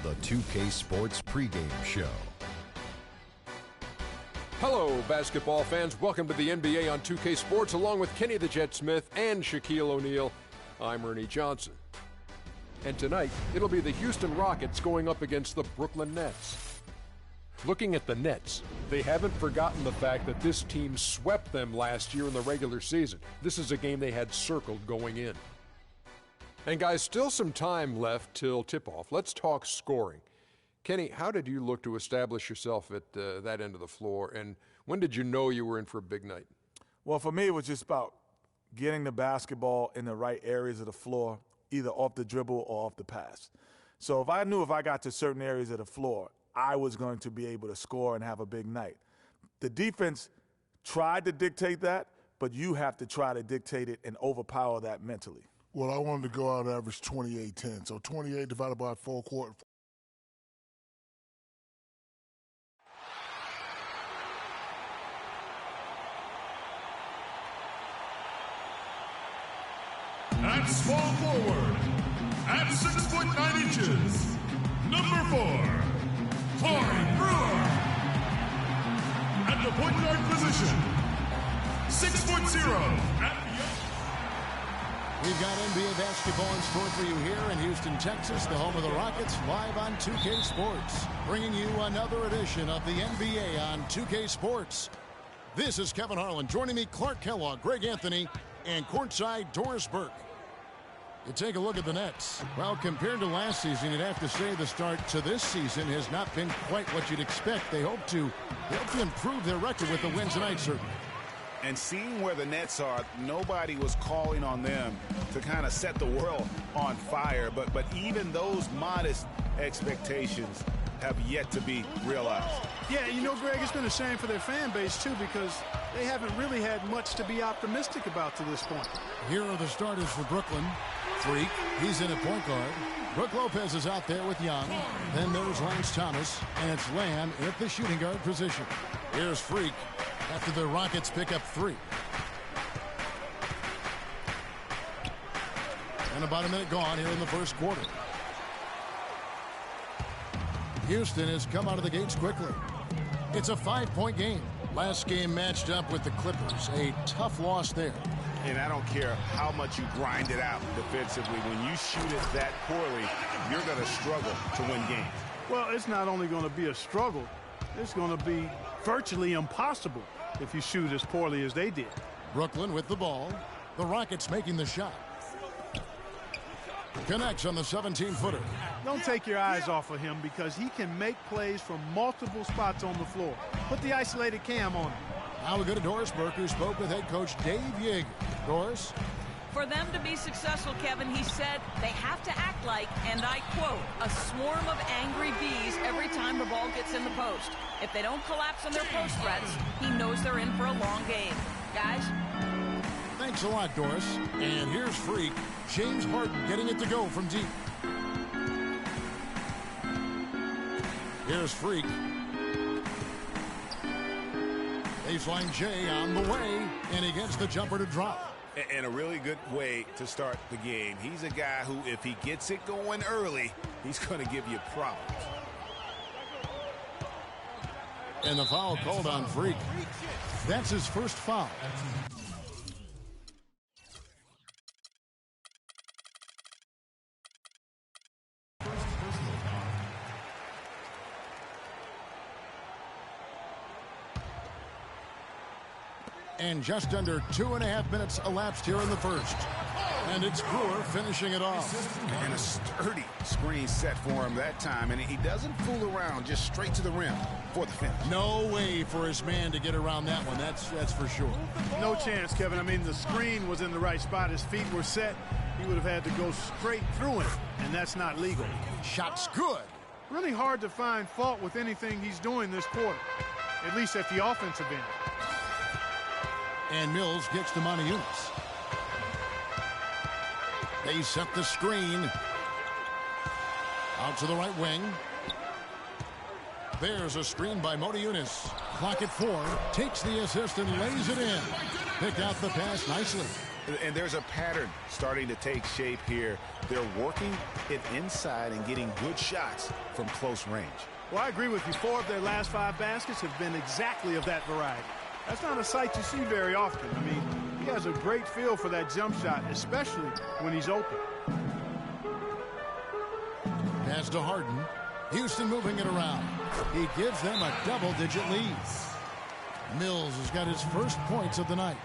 the 2K Sports pregame show. Hello, basketball fans. Welcome to the NBA on 2K Sports, along with Kenny the Jet Smith and Shaquille O'Neal. I'm Ernie Johnson. And tonight, it'll be the Houston Rockets going up against the Brooklyn Nets. Looking at the Nets, they haven't forgotten the fact that this team swept them last year in the regular season. This is a game they had circled going in. And guys, still some time left till tip-off. Let's talk scoring. Kenny, how did you look to establish yourself at that end of the floor, and when did you know you were in for a big night? Well, for me, it was just about getting the basketball in the right areas of the floor, either off the dribble or off the pass. So if I knew if I got to certain areas of the floor, I was going to be able to score and have a big night. The defense tried to dictate that, but you have to try to dictate it and overpower that mentally. Well, I wanted to go out and average 28-10. So 28 divided by 4 quarters. At small forward, at 6'9", number 4, Corey Brewer. At the point guard position, 6'0", at the... We've got NBA basketball in store for you here in Houston, Texas, the home of the Rockets, live on 2K Sports, bringing you another edition of the NBA on 2K Sports. This is Kevin Harlan. Joining me, Clark Kellogg, Greg Anthony, and courtside Doris Burke. You take a look at the Nets. Well, compared to last season, you'd have to say the start to this season has not been quite what you'd expect. They hope to improve their record with the win tonight, certainly. And seeing where the Nets are, nobody was calling on them to kind of set the world on fire. But even those modest expectations have yet to be realized. Yeah, you know, Greg, it's been a shame for their fan base, too, because they haven't really had much to be optimistic about to this point. Here are the starters for Brooklyn. Freak, he's in at point guard. Brook Lopez is out there with Young. Then there's Lance Thomas, and it's Lamb at the shooting guard position. Here's Freak after the Rockets pick up 3. And about a minute gone here in the first quarter. Houston has come out of the gates quickly. It's a 5-point game. Last game matched up with the Clippers. A tough loss there. And I don't care how much you grind it out defensively. When you shoot it that poorly, you're going to struggle to win games. Well, it's not only going to be a struggle, it's going to be virtually impossible if you shoot as poorly as they did. Brooklyn with the ball. The Rockets making the shot. Connects on the 17-footer. Don't take your eyes off of him because he can make plays from multiple spots on the floor. Put the isolated cam on him. Now we go to Doris Burke, who spoke with head coach Dave Yeager. Doris? For them to be successful, Kevin, he said they have to act like, and I quote, a swarm of angry bees every time the ball gets in the post. If they don't collapse on their post threats, he knows they're in for a long game. Guys? Thanks a lot, Doris. And here's Freak. James Harden getting it to go from deep. Here's Freak. Baseline Jay on the way, and he gets the jumper to drop. And a really good way to start the game. He's a guy who, if he gets it going early, he's going to give you problems. And the foul called on Freak. That's his first foul. And just under 2.5 minutes elapsed here in the first. And it's Brewer finishing it off. And a sturdy screen set for him that time. And he doesn't fool around, just straight to the rim for the finish. No way for his man to get around that one. That's for sure. No chance, Kevin. I mean, the screen was in the right spot. His feet were set. He would have had to go straight through it, and that's not legal. Shot's good. Really hard to find fault with anything he's doing this quarter, at least at the offensive end. And Mills gets to Motiejunas. They set the screen. Out to the right wing. There's a screen by Motiejunas. Clock at 4. Takes the assist and lays it in. Picked out the pass nicely. And there's a pattern starting to take shape here. They're working it inside and getting good shots from close range. Well, I agree with you. 4 of their last 5 baskets have been exactly of that variety. That's not a sight you see very often. I mean, he has a great feel for that jump shot, especially when he's open. Pass to Harden. Houston moving it around. He gives them a double-digit lead. Mills has got his first points of the night.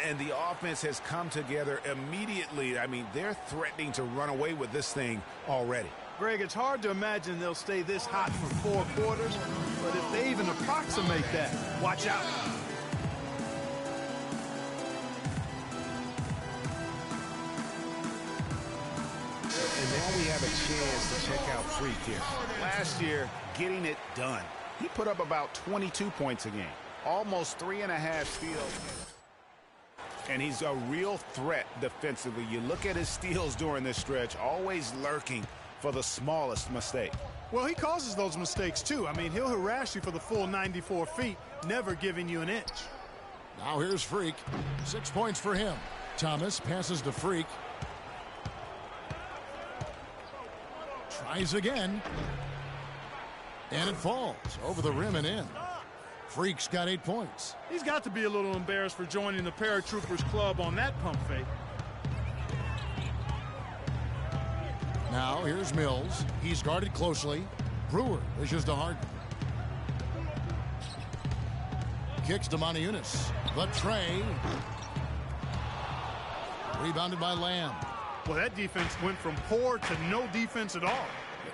And the offense has come together immediately. I mean, they're threatening to run away with this thing already. Greg, it's hard to imagine they'll stay this hot for 4 quarters, but if they even approximate that, watch out. And now we have a chance to check out Freak here. Last year, getting it done. He put up about 22 points a game, almost 3.5 steals. And he's a real threat defensively. You look at his steals during this stretch, always lurking for the smallest mistake. Well, he causes those mistakes, too. I mean, he'll harass you for the full 94 feet, never giving you an inch. Now here's Freak. 6 points for him. Thomas passes to Freak. Tries again. And it falls over the rim and in. Freak's got 8 points. He's got to be a little embarrassed for joining the Paratroopers Club on that pump fake. Now here's Mills. He's guarded closely. Brewer dishes to Harden. Kicks to Moniunas. The tray. Rebounded by Lamb. Well, that defense went from poor to no defense at all.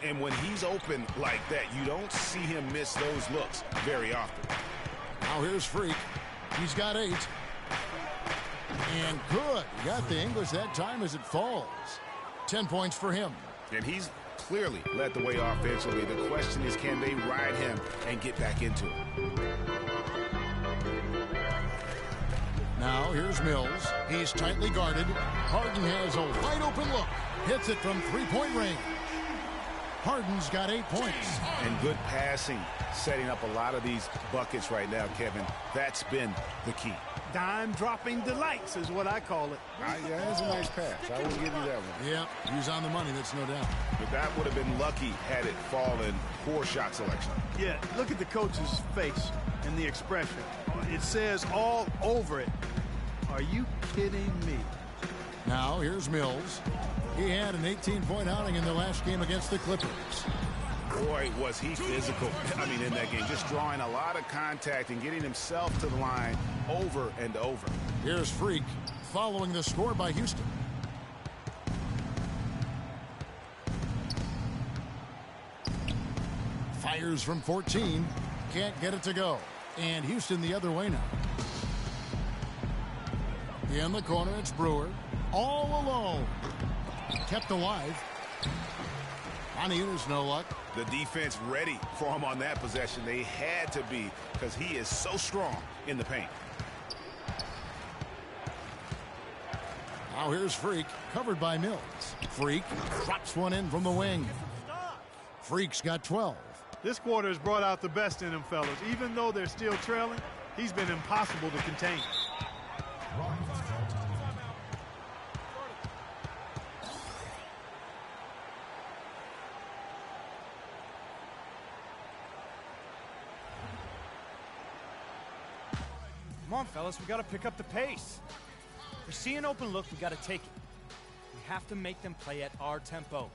And when he's open like that, you don't see him miss those looks very often. Now here's Freak. He's got 8. And good. He got the English that time as it falls. 10 points for him. And he's clearly led the way offensively. The question is, can they ride him and get back into it? Now here's Mills. He's tightly guarded. Harden has a wide open look. Hits it from 3-point range. Harden's got 8 points. And good passing, setting up a lot of these buckets right now, Kevin. That's been the key. Dime-dropping delights is what I call it. Yeah, that's a nice pass. I will give you that one. Yeah, he's on the money, that's no doubt. But that would have been lucky had it fallen. Poor shot selection. Yeah, look at the coach's face and the expression. It says all over it. Are you kidding me? Now here's Mills. He had an 18-point outing in the last game against the Clippers. Boy, was he physical. I mean, in that game, just drawing a lot of contact and getting himself to the line over and over. Here's Freak following the score by Houston. Fires from 14. Can't get it to go. And Houston the other way now. In the corner, it's Brewer. All alone. Kept alive. Moniunas, no luck. The defense ready for him on that possession. They had to be, because he is so strong in the paint. Now here's Freak, covered by Mills. Freak drops one in from the wing. Freak's got 12. This quarter has brought out the best in him, fellas. Even though they're still trailing, he's been impossible to contain. Come on, fellas, we got to pick up the pace. If we see an open look, we got to take it. We have to make them play at our tempo.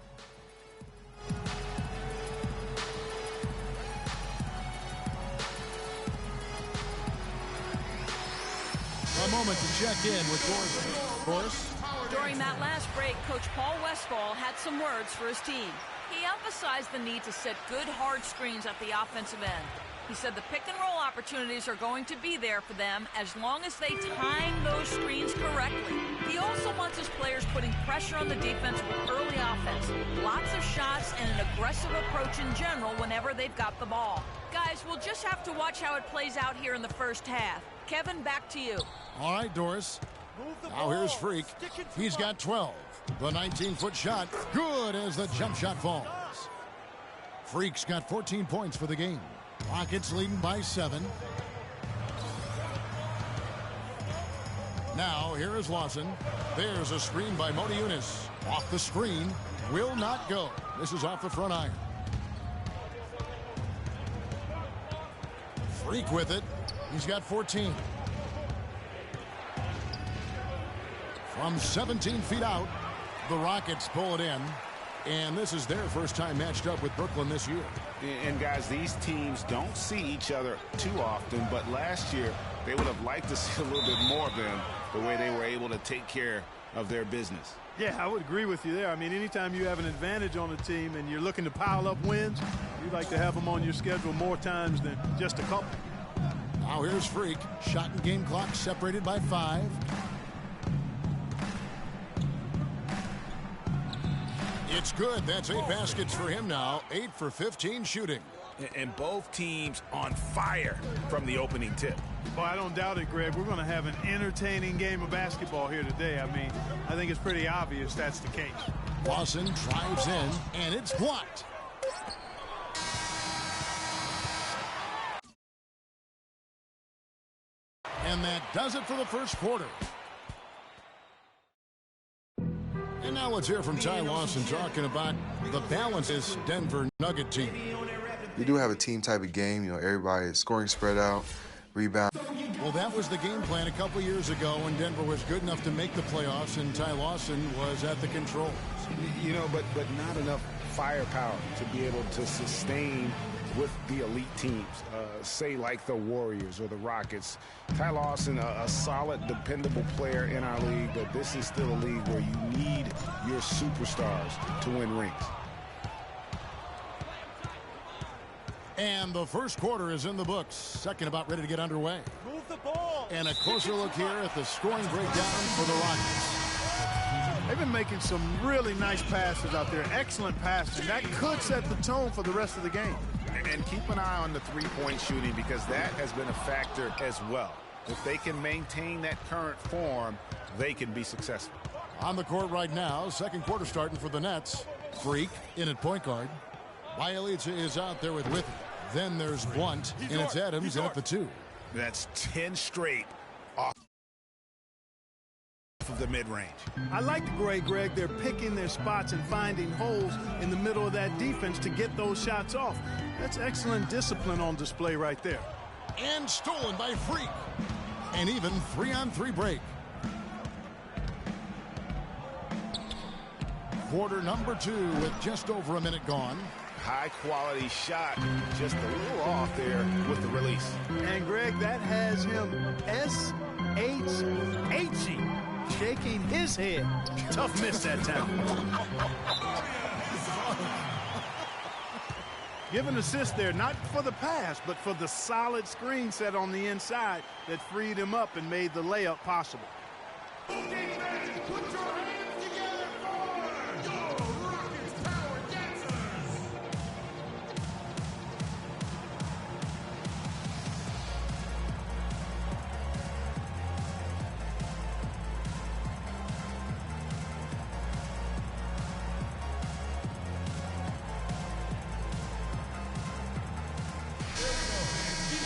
A moment to check in with Doris. During that last break, Coach Paul Westphal had some words for his team. He emphasized the need to set good, hard screens at the offensive end. He said the pick-and-roll opportunities are going to be there for them as long as they time those screens correctly. He also wants his players putting pressure on the defense with early offense, lots of shots, and an aggressive approach in general whenever they've got the ball. Guys, we'll just have to watch how it plays out here in the first half. Kevin, back to you. All right, Doris. Now here's Freak. He's got 12. The 19-foot shot, good as the jump shot falls. Freak's got 14 points for the game. Rockets leading by 7. Now, here is Lawson. There's a screen by Modi Yunus. Off the screen. Will not go. This is off the front iron. Freak with it. He's got 14. From 17 feet out, the Rockets pull it in. And this is their first time matched up with Brooklyn this year. And guys, these teams don't see each other too often, but last year they would have liked to see a little bit more of them the way they were able to take care of their business. Yeah, I would agree with you there. I mean, anytime you have an advantage on a team and you're looking to pile up wins, you'd like to have them on your schedule more times than just a couple. Now here's Freak. Shot and game clock separated by 5. It's good. That's 8 baskets for him now. 8 for 15 shooting. And both teams on fire from the opening tip. Well, I don't doubt it, Greg. We're going to have an entertaining game of basketball here today. I mean, I think it's pretty obvious that's the case. Lawson drives in, and it's blocked. And that does it for the first quarter. And now let's hear from Ty Lawson talking about the balance of this Denver Nugget team. We do have a team type of game. You know, everybody is scoring spread out, rebound. Well, that was the game plan a couple years ago when Denver was good enough to make the playoffs and Ty Lawson was at the controls. You know, but not enough firepower to be able to sustain with the elite teams, say like the Warriors or the Rockets. Ty Lawson, a solid, dependable player in our league, but this is still a league where you need your superstars to win rings. And the first quarter is in the books. Second about ready to get underway. Move the ball. And a closer look here at the scoring breakdown for the Rockets. They've been making some really nice passes out there. Excellent passing. That could set the tone for the rest of the game. And keep an eye on the three-point shooting because that has been a factor as well. If they can maintain that current form, they can be successful. On the court right now, second quarter starting for the Nets. Freak in at point guard. Bjelica is out there with Withy. Then there's Blunt, and it's Adams in at the 2. That's 10 straight off of the mid-range. I like the way, Greg, they're picking their spots and finding holes in the middle of that defense to get those shots off. That's excellent discipline on display right there. And stolen by Freak. And even 3-on-3 break. Quarter number 2 with just over a minute gone. High-quality shot, just a little off there with the release. And, Greg, that has him S-H-H-E, shaking his head. Tough miss that time. Give an assist there, not for the pass, but for the solid screen set on the inside that freed him up and made the layup possible.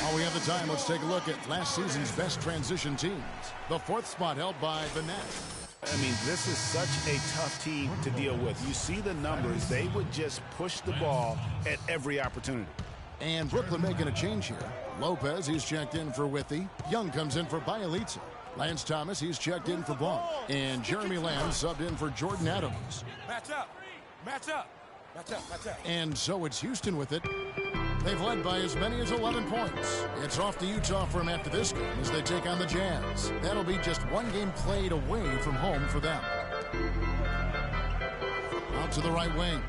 While we have the time, let's take a look at last season's best transition teams. The 4th spot held by the Nets. I mean, this is such a tough team to deal with. You see the numbers. They would just push the ball at every opportunity. And Brooklyn making a change here. Lopez, he's checked in for Withy. Young comes in for Bjelica. Lance Thomas, he's checked in for Blunt. And Jeremy Lamb subbed in for Jordan Adams. Match up. Match up. Match up. Match up. And so it's Houston with it. They've led by as many as 11 points. It's off to Utah for them after this game as they take on the Jazz. That'll be just one game played away from home for them. Out to the right wing.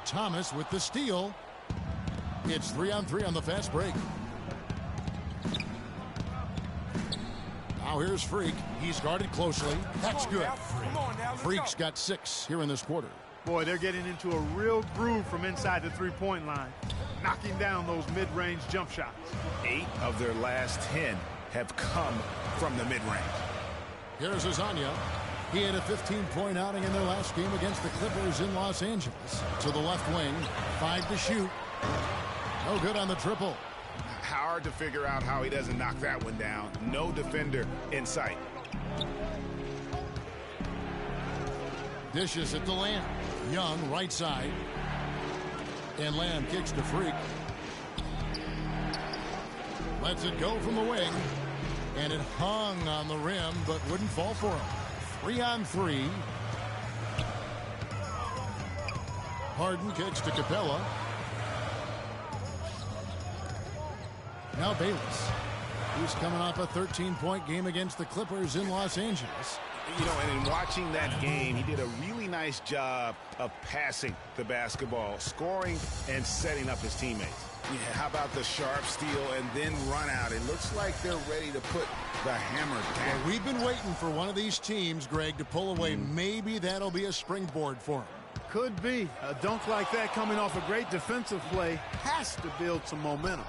Thomas with the steal. It's 3-on-3 on the fast break. Now here's Freak. He's guarded closely. That's good. Freak's got 6 here in this quarter. Boy, they're getting into a real groove from inside the three-point line, knocking down those mid-range jump shots. 8 of their last 10 have come from the mid-range. Here's Azania. He had a 15-point outing in their last game against the Clippers in Los Angeles. To the left wing, 5 to shoot. No good on the triple. Hard to figure out how he doesn't knock that one down. No defender in sight. Dishes it to Lamb. Young, right side. And Lamb kicks to Freak. Lets it go from the wing. And it hung on the rim, but wouldn't fall for him. 3-on-3. Harden kicks to Capella. Now Bayless. He's coming off a 13-point game against the Clippers in Los Angeles. You know, and in watching that game, he did a really nice job of passing the basketball, scoring, and setting up his teammates. Yeah, how about the sharp steal and then run out? It looks like they're ready to put the hammer down. Well, we've been waiting for one of these teams, Greg, to pull away. Maybe that'll be a springboard for him. Could be. A dunk like that coming off a great defensive play has to build some momentum.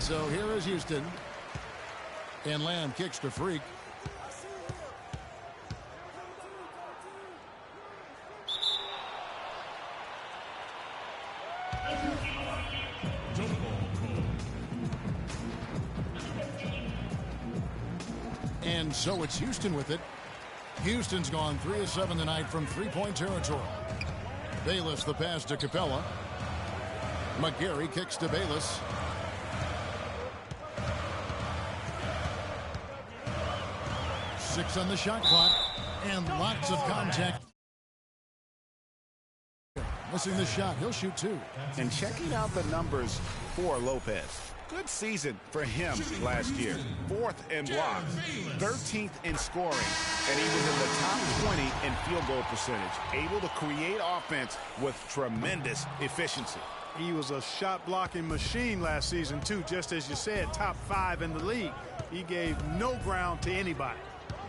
So here is Houston. And Lamb kicks to Freak. And so it's Houston with it. Houston's gone 3 of 7 tonight from three-point territory. Bayless the pass to Capella. McGarry kicks to Bayless. Six on the shot clock, and lots of contact. Missing the shot, he'll shoot 2. And checking out the numbers for Lopez. Good season for him last year. 4th in blocks, 13th in scoring, and he was in the top 20 in field goal percentage. Able to create offense with tremendous efficiency. He was a shot blocking machine last season too, just as you said, top 5 in the league. He gave no ground to anybody.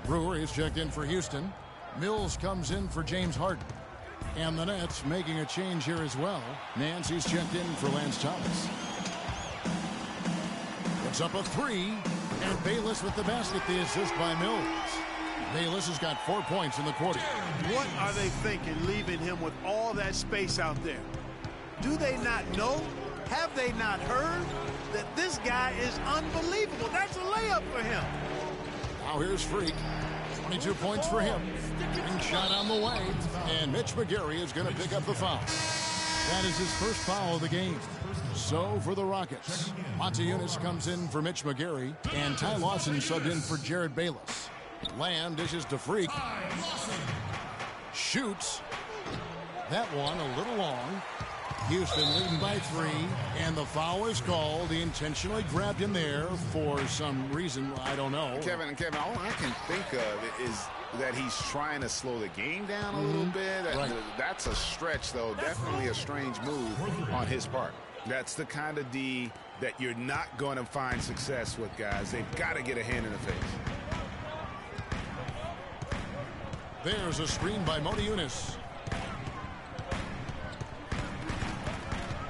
Brewer is checked in for Houston. Mills comes in for James Harden. And the Nets making a change here as well. Nancy's checked in for Lance Thomas. Puts up a 3. And Bayless with the basket, the assist by Mills. Bayless has got 4 points in the quarter. What are they thinking leaving him with all that space out there? Do they not know? Have they not heard that this guy is unbelievable? That's a layup for him. Now here's Freak. 22 points for him. And shot on the way. And Mitch McGarry is going to pick up the foul. That is his first foul of the game. So for the Rockets, Montejunas comes in for Mitch McGarry. And Ty Lawson subbed in for Jared Bayless. Lamb dishes to Freak. Shoots. That one a little long. Houston leading by 3, and the foul is called. He intentionally grabbed him there for some reason, I don't know. Kevin, all I can think of is that he's trying to slow the game down a little bit. Right. That's a stretch, though. Definitely a strange move on his part. That's the kind of D that you're not going to find success with, guys. They've got to get a hand in the face. There's a screen by Montejunas.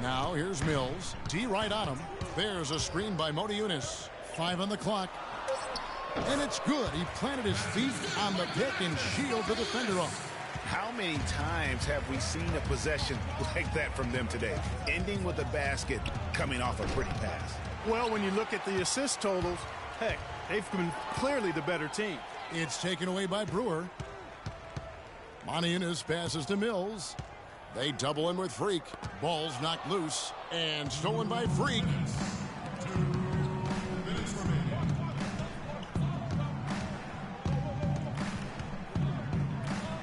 Now here's Mills. D right on him. There's a screen by Montejunas. 5 on the clock. And it's good. He planted his feet on the pick and shielded the defender off. How many times have we seen a possession like that from them today? Ending with a basket, coming off a pretty pass. Well, when you look at the assist totals, heck, they've been clearly the better team. It's taken away by Brewer. Montejunas passes to Mills. They double in with Freak. Ball's knocked loose and stolen by Freak.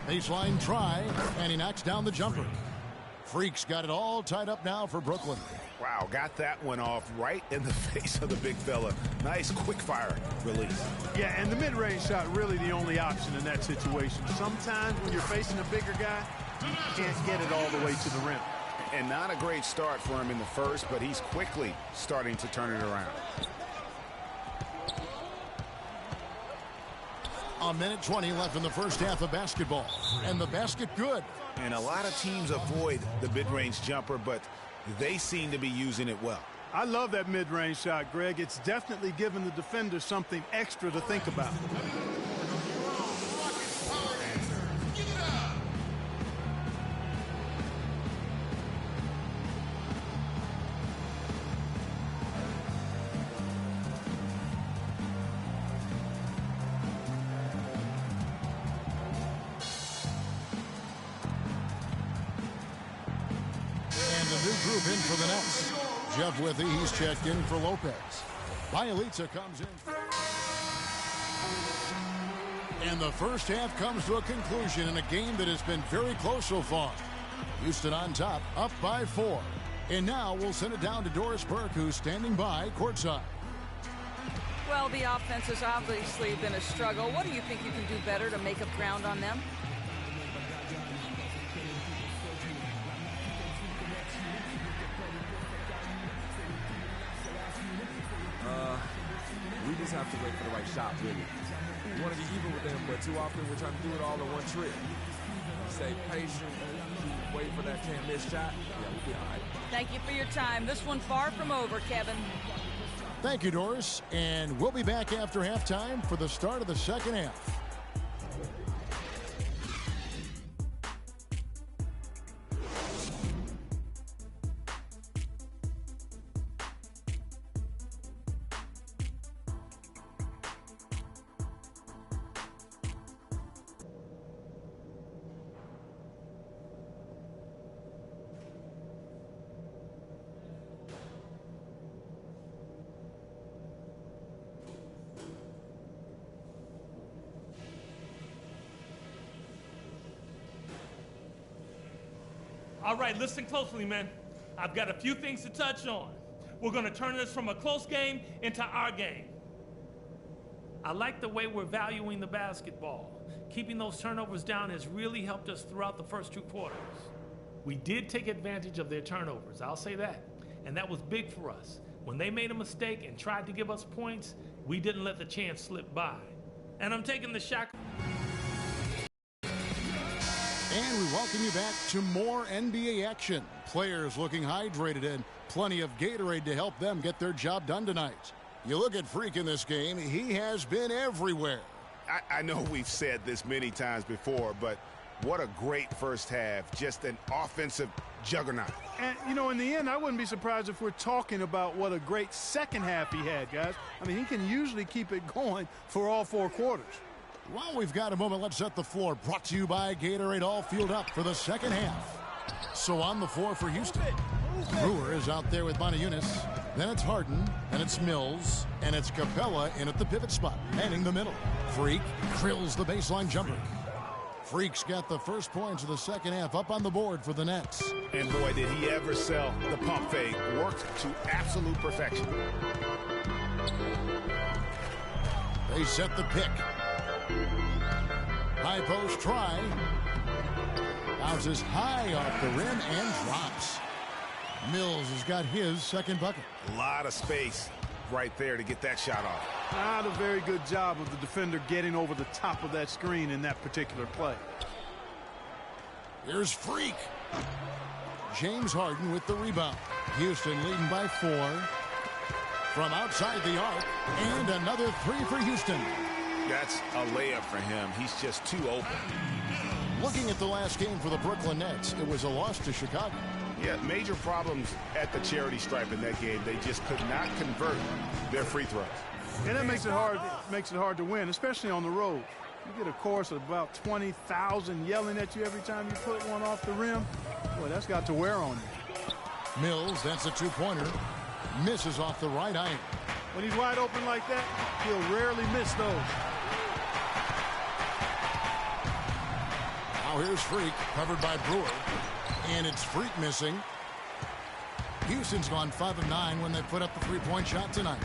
Baseline try, and he knocks down the jumper. Freak's got it all tied up now for Brooklyn. Wow, got that one off right in the face of the big fella. Nice quick fire release. Yeah, and the mid-range shot really the only option in that situation. Sometimes when you're facing a bigger guy, you can't get it all the way to the rim. And not a great start for him in the first, but he's quickly starting to turn it around. A minute 20 left in the first half of basketball. And the basket good. And a lot of teams avoid the mid-range jumper, but they seem to be using it well. I love that mid-range shot, Greg. It's definitely given the defender something extra to think about. Group in for the Nets. Jeff Withey, he's checked in for Lopez. Bjelica comes in. And the first half comes to a conclusion in a game that has been very close so far. Houston on top, up by 4. And now we'll send it down to Doris Burke, who's standing by courtside. Well, the offense has obviously been a struggle. What do you think you can do better to make up ground on them? We just have to wait for the right shot, really. We want to get even with them, but too often we're trying to do it all in one trip. Stay patient, wait for that can't-miss shot. Yeah, we'll be all right. Thank you for your time. This one far from over, Kevin. Thank you, Doris. And we'll be back after halftime for the start of the second half. All right, listen closely, man. I've got a few things to touch on. We're going to turn this from a close game into our game. I like the way we're valuing the basketball. Keeping those turnovers down has really helped us throughout the first 2 quarters. We did take advantage of their turnovers, I'll say that. And that was big for us. When they made a mistake and tried to give us points, we didn't let the chance slip by. And I'm taking the shot. And we welcome you back to more NBA action. Players looking hydrated and plenty of Gatorade to help them get their job done tonight. You look at Freak in this game, he has been everywhere. I know we've said this many times before, but what a great first half. Just an offensive juggernaut. And, you know, in the end, I wouldn't be surprised if we're talking about what a great second half he had, guys. I mean, he can usually keep it going for all 4 quarters. While we've got a moment, let's set the floor. Brought to you by Gatorade, all fueled up for the second half. So on the floor for Houston. Brewer is out there with Moniunas. Then it's Harden, and it's Mills, and it's Capella in at the pivot spot, manning the middle. Freak drills the baseline jumper. Freak's got the first points of the second half up on the board for the Nets. And boy, did he ever sell the pump fake. Worked to absolute perfection. They set the pick. High post try. Bounces high off the rim and drops. Mills has got his second bucket. A lot of space right there to get that shot off. Not a very good job of the defender getting over the top of that screen in that particular play. Here's Freak. James Harden with the rebound. Houston leading by 4. From outside the arc, and another 3 for Houston. That's a layup for him. He's just too open. Looking at the last game for the Brooklyn Nets, it was a loss to Chicago. Yeah, major problems at the charity stripe in that game. They just could not convert their free throws. And that makes it hard to win, especially on the road. You get a chorus of about 20,000 yelling at you every time you put one off the rim. Boy, that's got to wear on you. Mills, that's a 2-pointer. Misses off the right iron. When he's wide open like that, he'll rarely miss those. Now here's Freak, covered by Brewer. And it's Freak missing. Houston's gone 5 of 9 when they put up the 3-point shot tonight.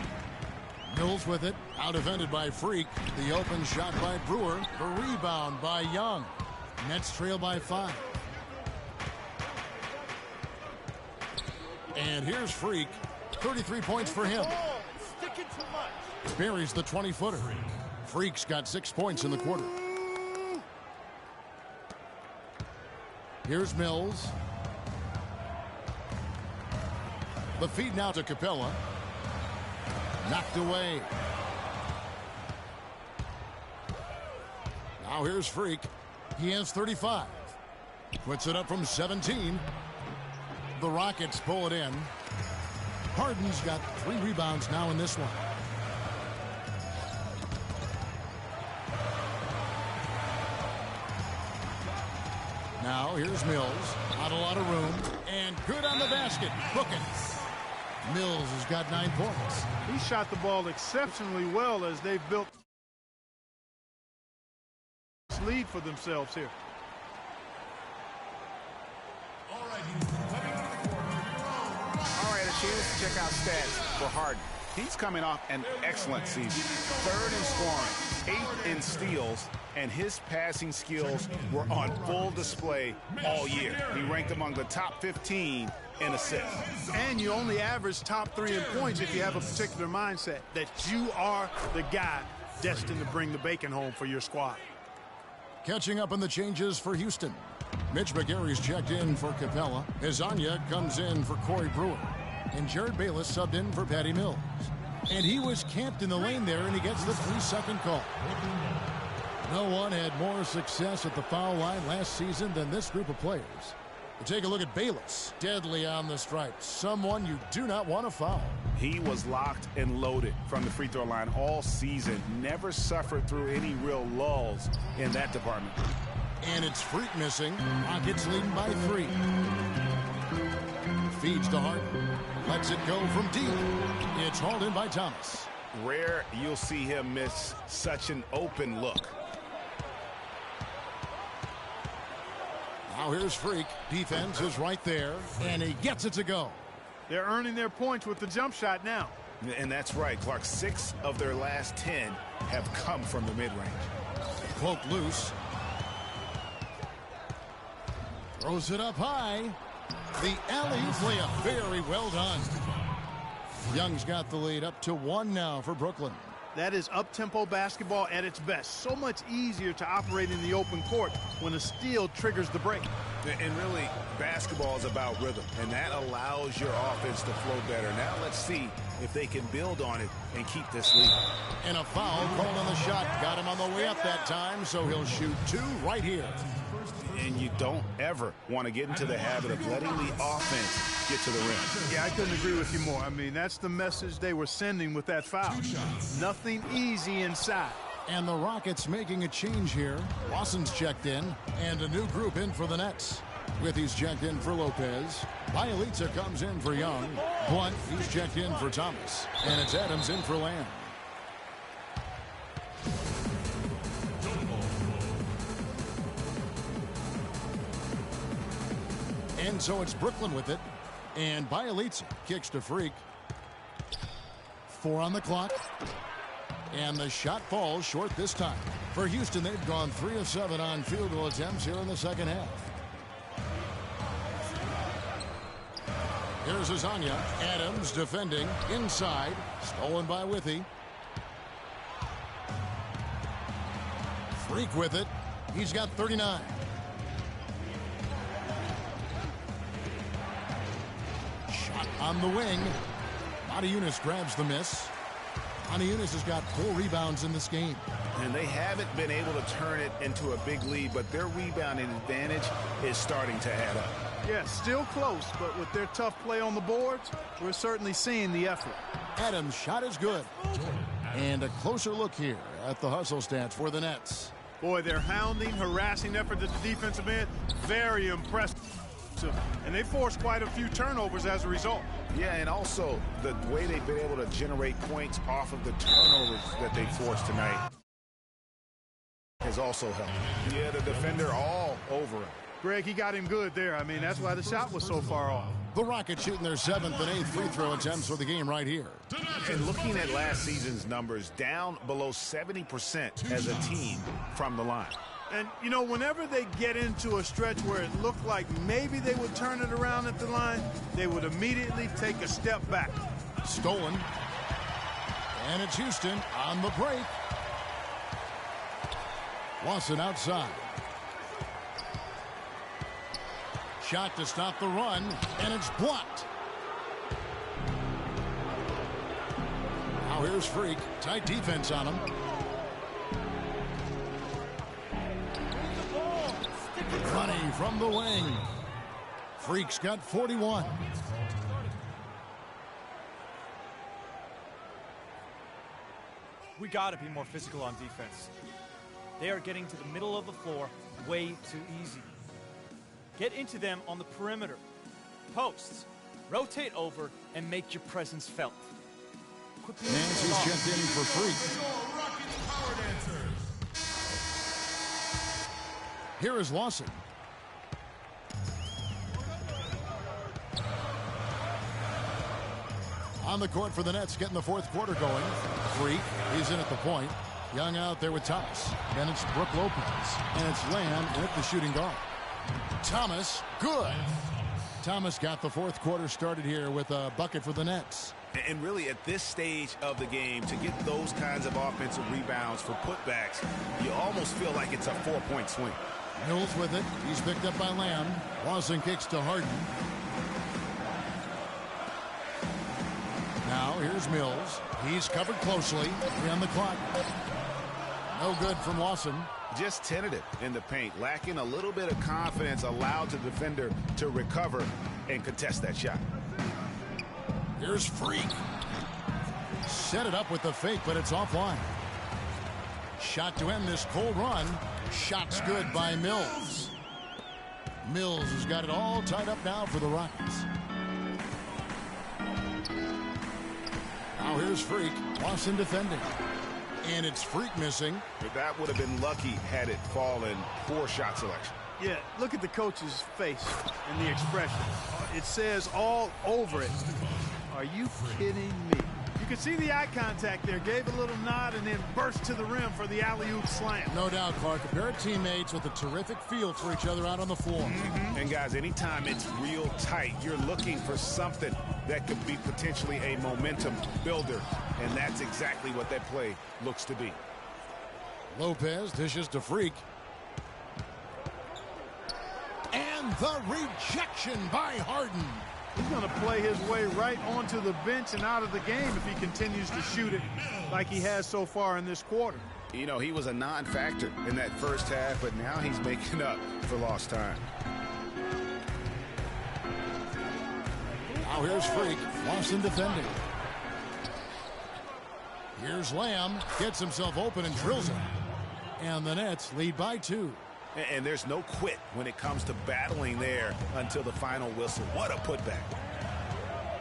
Mills with it, out-defended by Freak. The open shot by Brewer. The rebound by Young. Nets trail by 5. And here's Freak. 33 points for him. Buries the 20-footer. Freak's got 6 points in the quarter. Here's Mills. The feed now to Capella. Knocked away. Now here's Freak. He has 35. Puts it up from 17. The Rockets pull it in. Harden's got 3 rebounds now in this one. Now here's Mills. Not a lot of room. And good on the basket. Bookins. Mills has got 9 points. He shot the ball exceptionally well as they've built lead for themselves here. All right, a chance to check out stats for Harden. He's coming off an excellent season. 3rd in scoring, 8th in steals, and his passing skills were on full display all year. He ranked among the top 15 in assists. And you only average top 3 in points if you have a particular mindset that you are the guy destined to bring the bacon home for your squad. Catching up on the changes for Houston. Mitch McGary's checked in for Capella. Hezonja comes in for Corey Brewer. And Jared Bayless subbed in for Patty Mills. And he was camped in the lane there, and he gets the 3-second call. No one had more success at the foul line last season than this group of players. We'll take a look at Bayless. Deadly on the stripe. Someone you do not want to foul. He was locked and loaded from the free throw line all season. Never suffered through any real lulls in that department. And it's Freak missing. Rockets leading by 3. Feeds to Harden. Lets it go from deep. It's hauled in by Thomas. Rare you'll see him miss such an open look. Now here's Freak. Defense is right there, and he gets it to go. They're earning their points with the jump shot now. And that's right, Clark. 6 of their last 10 have come from the mid-range. Cloak loose. Throws it up high. The alley play very well done. Young's got the lead up to 1 now for Brooklyn. That is up-tempo basketball at its best. So much easier to operate in the open court when a steal triggers the break. And really, basketball is about rhythm, and that allows your offense to flow better. Now let's see if they can build on it and keep this lead. And a foul called on the shot. Got him on the way up that time, so he'll shoot 2 right here. And you don't ever want to get into the habit of letting the offense get to the rim. Yeah, I couldn't agree with you more. I mean, that's the message they were sending with that foul. Nothing easy inside. And the Rockets making a change here. Lawson's checked in, and a new group in for the Nets. Withy's checked in for Lopez. Bielitsa comes in for Young. Blunt, he's checked in for Thomas. And it's Adams in for Lamb. And so it's Brooklyn with it. And Bielitsa kicks to Freak. 4 on the clock. And the shot falls short this time. For Houston, they've gone 3 of 7 on field goal attempts here in the second half. Here's Hezonja. Adams defending inside. Stolen by Withy. Freak with it. He's got 39. Shot on the wing. Motiejunas grabs the miss. Motiejunas has got 4 rebounds in this game. And they haven't been able to turn it into a big lead, but their rebounding advantage is starting to add up. Yeah, still close, but with their tough play on the boards, we're certainly seeing the effort. Adams' shot is good. And a closer look here at the hustle stats for the Nets. Boy, their hounding, harassing effort at the defensive end, very impressive. And they forced quite a few turnovers as a result. Yeah, and also the way they've been able to generate points off of the turnovers that they forced tonight has also helped. Yeah, the defender all over him. Greg, he got him good there. I mean, that's why the shot was so far off. The Rockets shooting their 7th and 8th free throw attempts for the game right here. And looking at last season's numbers, down below 70% as a team from the line. And, you know, whenever they get into a stretch where it looked like maybe they would turn it around at the line, they would immediately take a step back. Stolen. And it's Houston on the break. Lawson outside. Shot to stop the run, and it's blocked. Now here's Freak. Tight defense on him. Running from the wing. Freak's got 41. We got to be more physical on defense. They are getting to the middle of the floor way too easy. Get into them on the perimeter. Posts. Rotate over and make your presence felt. Nance is checked in for Freak. Here is Lawson. On the court for the Nets, getting the fourth quarter going. Freak, he's in at the point. Young out there with Thomas. Then it's Brook Lopez. And it's Lamb in at the shooting guard. Thomas, good. Thomas got the fourth quarter started here with a bucket for the Nets. And really, at this stage of the game, to get those kinds of offensive rebounds for putbacks, you almost feel like it's a 4-point swing. Mills with it. He's picked up by Lamb. Lawson kicks to Harden. Now here's Mills. He's covered closely. 3 on the clock. No good from Lawson. Just tentative in the paint. Lacking a little bit of confidence, allowed the defender to recover and contest that shot. Here's Freak. Set it up with the fake, but it's offline. Shot to end this cold run. Shot's good by Mills. Mills has got it all tied up now for the Rockets. Now here's Freak. Lawson defending. And it's Freak missing. But that would have been lucky had it fallen. Poor shot selection. Yeah, look at the coach's face and the expression. It says all over it. Are you kidding me? You can see the eye contact there. Gave a little nod and then burst to the rim for the alley-oop slam. No doubt, Clark. A pair of teammates with a terrific feel for each other out on the floor. And guys, anytime it's real tight, you're looking for something that could be potentially a momentum builder. And that's exactly what that play looks to be. Lopez dishes to Freak. And the rejection by Harden. He's going to play his way right onto the bench and out of the game if he continues to shoot it like he has so far in this quarter. You know, he was a non-factor in that first half, but now he's making up for lost time. Now here's Freak. Lawson defending. Here's Lamb. Gets himself open and drills it. And the Nets lead by 2. And there's no quit when it comes to battling there until the final whistle. What a putback.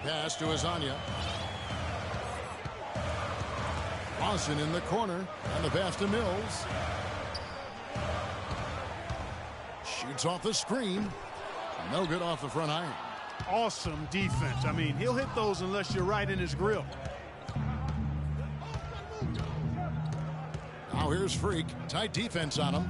Pass to Azania. Lawson in the corner. And the pass to Mills. Shoots off the screen. No good off the front iron. Awesome defense. I mean, he'll hit those unless you're right in his grill. Now here's Freak. Tight defense on him.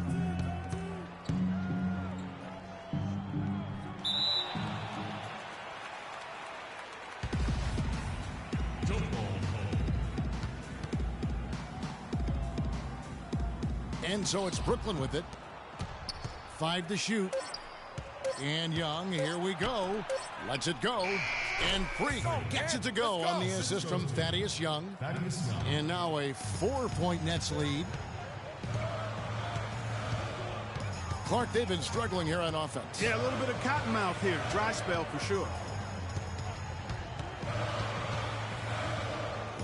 And so it's Brooklyn with it. 5 to shoot. And Young, here we go. Lets it go. And Freak gets it to go on the assist from Thaddeus Young. And now a 4-point Nets lead. Clark, they've been struggling here on offense. Yeah, a little bit of cottonmouth here. Dry spell for sure.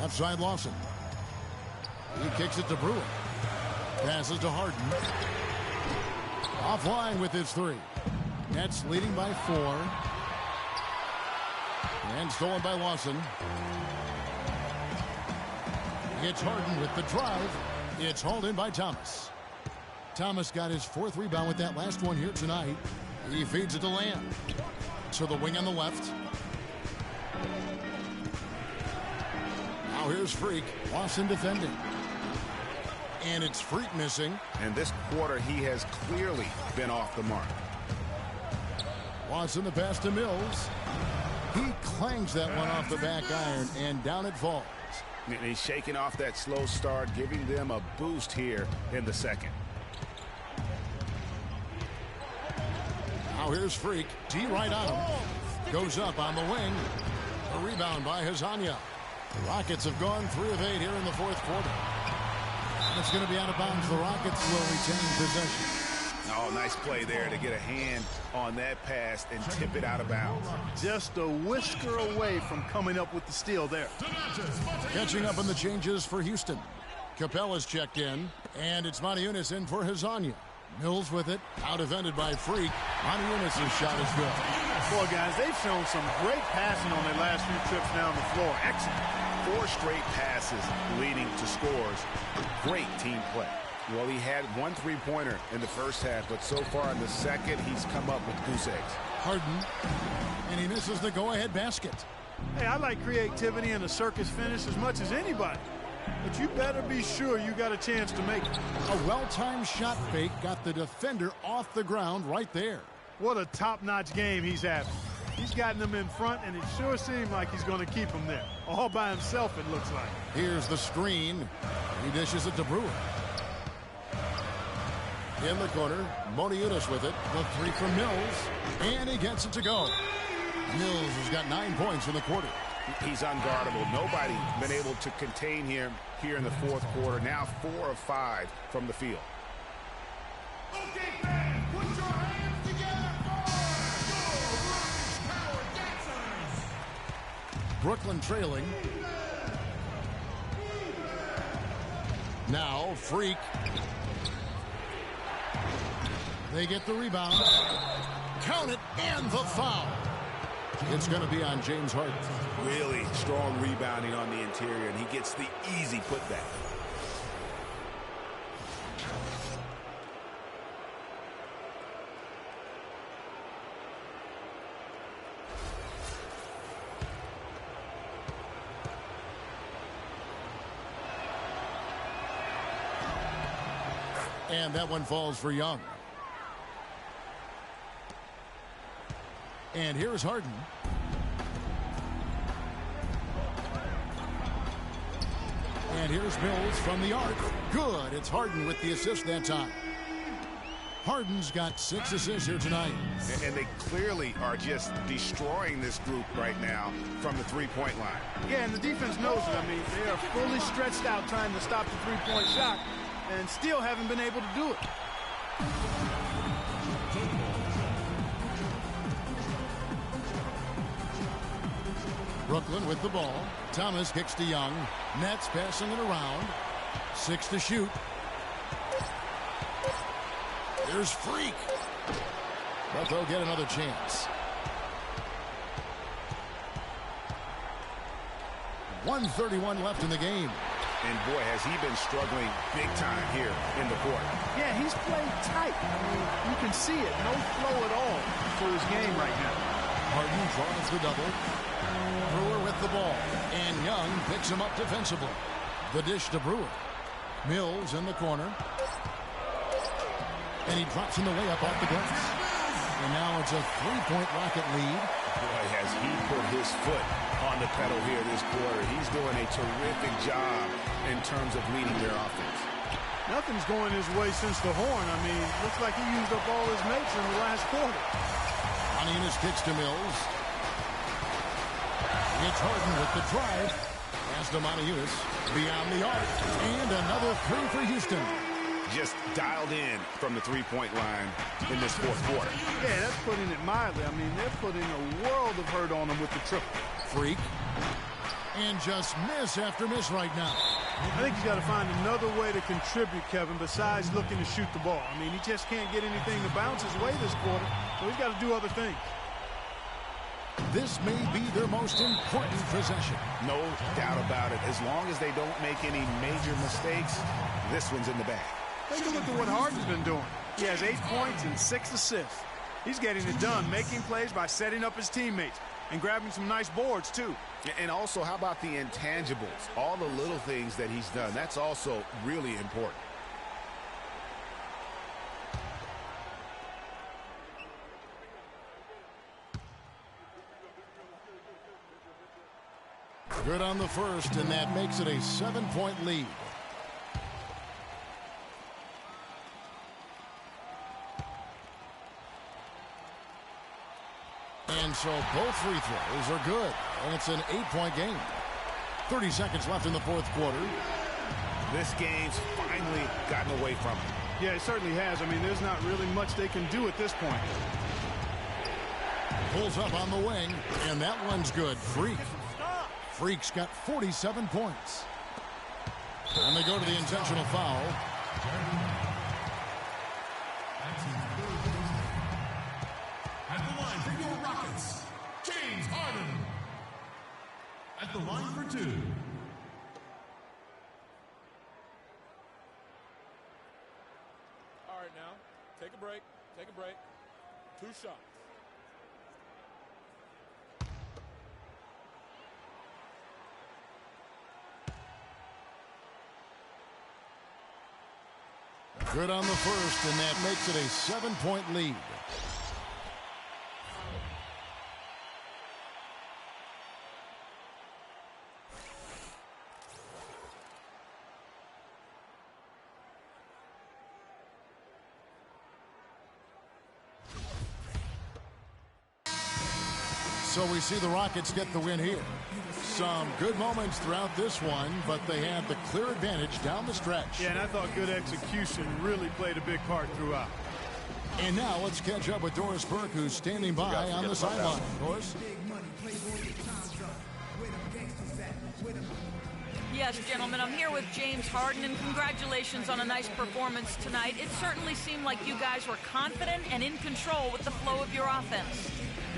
Left side Lawson. He kicks it to Brewer. Passes to Harden. Offline with his 3. Nets leading by 4. And stolen by Lawson. It's Harden with the drive. It's hauled in by Thomas. Thomas got his 4th rebound with that last one here tonight. He feeds it to Lamb. To the wing on the left. Now here's Freak. Lawson defending. And it's Freak missing. And this quarter, he has clearly been off the mark. Lawson the pass to Mills. He clangs that one off the back iron, and down it falls. And he's shaking off that slow start, giving them a boost here in the second. Now here's Freak. D right on him. Goes up on the wing. A rebound by Hezonja. The Rockets have gone 3 of 8 here in the fourth quarter. And it's going to be out of bounds. The Rockets will retain possession. Oh, nice play there to get a hand on that pass and tip it out of bounds. Just a whisker away from coming up with the steal there. Catching up on the changes for Houston. Capella's checked in, and it's Motiejunas in for Hezonja. Mills with it, out-evented by Freak. Motiejunas' shot is good. Boy, guys, they've shown some great passing on their last few trips down the floor. Excellent. 4 straight passes leading to scores. Great team play. Well, he had 1 3-pointer in the first half, but so far in the second, he's come up with goose eggs. Harden, and he misses the go-ahead basket. Hey, I like creativity and a circus finish as much as anybody. But you better be sure you got a chance to make it. A well-timed shot fake got the defender off the ground right there. What a top-notch game he's having. He's gotten them in front, and it sure seemed like he's going to keep them there. All by himself, it looks like. Here's the screen. He dishes it to Brewer. In the corner, Motiejunas with it. The 3 from Mills, and he gets it to go. Mills has got 9 points in the quarter. He's unguardable. Nobody been able to contain him here in the fourth quarter. Now 4 of 5 from the field. Okay, fans, put your hands together for Brooklyn trailing. Now Freak. They get the rebound. Count it, and the foul. It's going to be on James Harden. Really strong rebounding on the interior, and he gets the easy putback. And that one falls for Young. And here's Harden. And here's Mills from the arc. Good. It's Harden with the assist that time. Harden's got 6 assists here tonight. And they clearly are just destroying this group right now from the three-point line. Yeah, and the defense knows it. I mean, they are fully stretched out trying to stop the three-point shot and still haven't been able to do it. Brooklyn with the ball. Thomas kicks to Young. Nets passing it around. 6 to shoot. There's Freak. But they'll get another chance. 1:31 left in the game. And boy, has he been struggling big time here in the quarter. Yeah, he's played tight. I mean, you can see it. No flow at all for his game right now. Harden draws the double. Brewer with the ball. And Young picks him up defensively. The dish to Brewer. Mills in the corner. And he drops in the layup off the glass. And now it's a 3-point Rocket lead. Boy, has he put his foot on the pedal here this quarter. He's doing a terrific job in terms of leading their offense. Nothing's going his way since the horn. I mean, looks like he used up all his mates in the last quarter. Motiejunas kicks to Mills. It's Harden with the drive. Pass to Motiejunas. Beyond the arc. And another 3 for Houston. Just dialed in from the three-point line in this fourth quarter. Yeah, that's putting it mildly. I mean, they're putting a world of hurt on him with the triple. Freak. And just miss after miss right now. I think he's got to find another way to contribute, Kevin, besides looking to shoot the ball. I mean, he just can't get anything to bounce his way this quarter, so he's got to do other things. This may be their most important possession. No doubt about it. As long as they don't make any major mistakes, this one's in the bag. Take a look at what Harden's been doing. He has 8 points and 6 assists. He's getting it done, making plays by setting up his teammates and grabbing some nice boards, too. And also, how about the intangibles? All the little things that he's done. That's also really important. Good on the first, and that makes it a 7-point lead. so both free throws are good, and it's an 8-point game. 30 seconds left in the fourth quarter. This game's finally gotten away from him. Yeah, it certainly has. I mean, there's not really much they can do at this point. Pulls up on the wing, and that one's good. Freak's got 47 points. And they go to the intentional foul. At the line for your Rockets, James Harden. At the line for 2. All right, now, take a break. Take a break. 2 shots. Good on the first, and that makes it a 7-point lead. So we see the Rockets get the win here. Some good moments throughout this one, but they have the clear advantage down the stretch. Yeah, and I thought good execution really played a big part throughout. And now let's catch up with Doris Burke, who's standing by on the sideline. Doris? Yes, gentlemen, I'm here with James Harden, and congratulations on a nice performance tonight. It certainly seemed like you guys were confident and in control with the flow of your offense.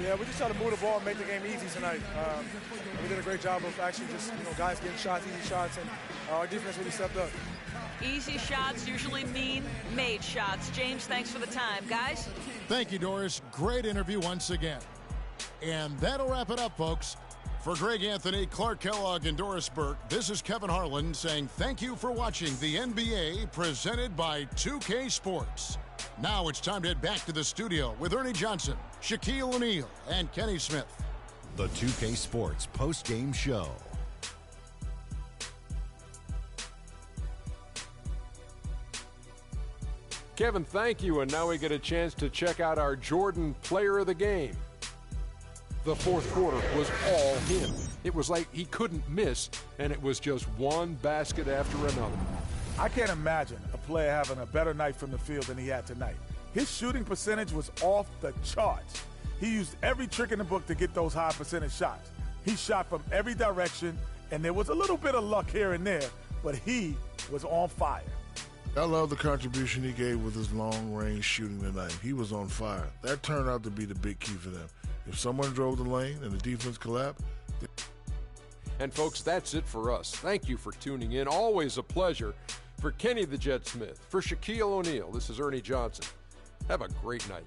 Yeah, we just try to move the ball and make the game easy tonight. We did a great job of actually just, guys getting shots, easy shots, and our defense really stepped up. Easy shots usually mean made shots. James, thanks for the time. Guys? Thank you, Doris. Great interview once again. And that'll wrap it up, folks. For Greg Anthony, Clark Kellogg, and Doris Burke, this is Kevin Harlan saying thank you for watching the NBA presented by 2K Sports. Now it's time to head back to the studio with Ernie Johnson, Shaquille O'Neal, and Kenny Smith. The 2K Sports post-game show. Kevin, thank you. And now we get a chance to check out our Jordan Player of the Game. The fourth quarter was all him. It was like he couldn't miss, and it was just one basket after another. I can't imagine a player having a better night from the field than he had tonight. His shooting percentage was off the charts. He used every trick in the book to get those high percentage shots. He shot from every direction, and there was a little bit of luck here and there, but he was on fire. I love the contribution he gave with his long-range shooting tonight. He was on fire. That turned out to be the big key for them. If someone drove the lane and the defense collapsed. And, folks, that's it for us. Thank you for tuning in. Always a pleasure. For Kenny the Jet Smith, for Shaquille O'Neal, this is Ernie Johnson. Have a great night.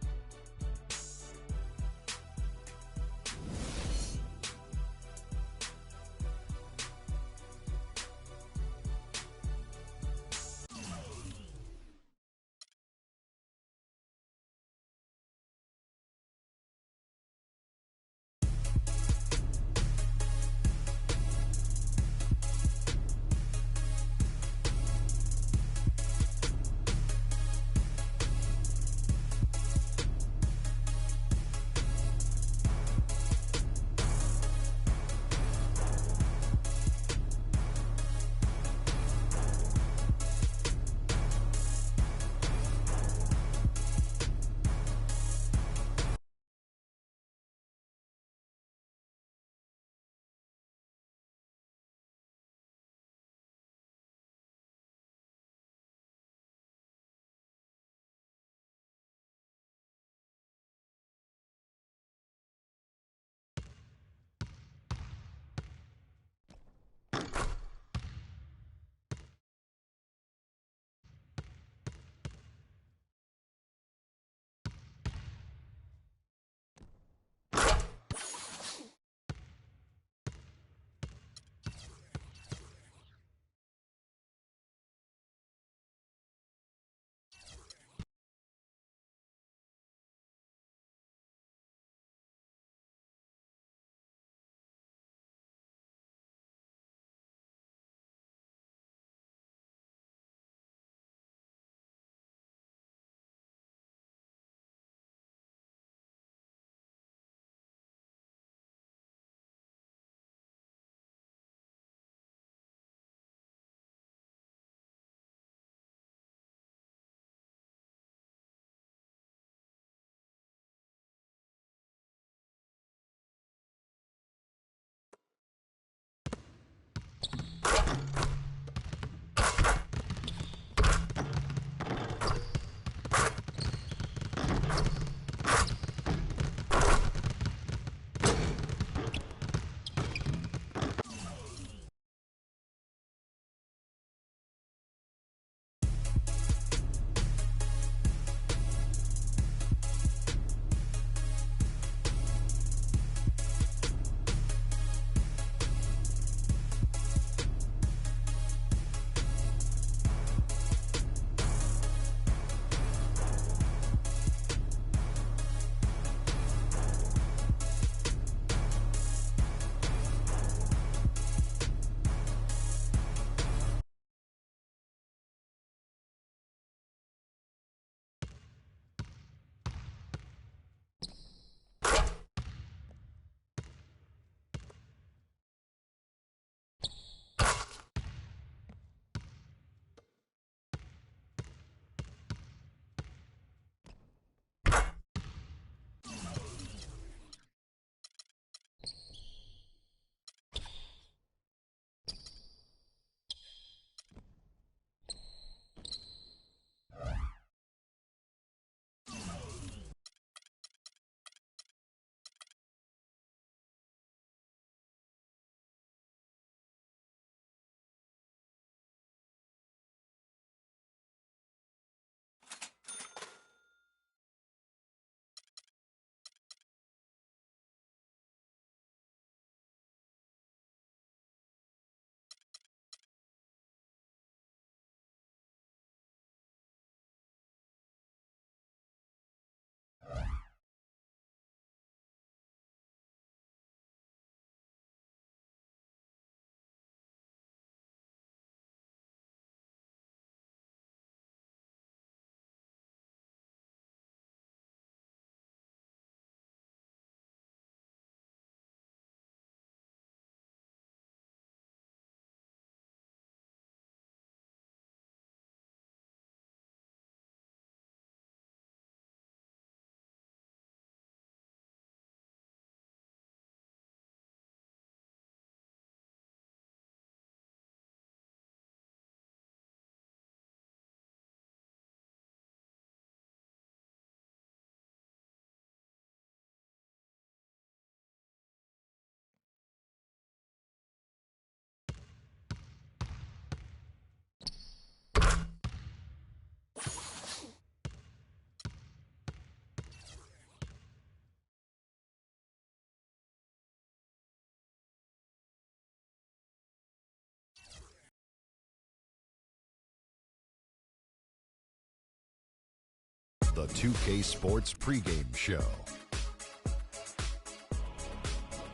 the 2K Sports pregame show.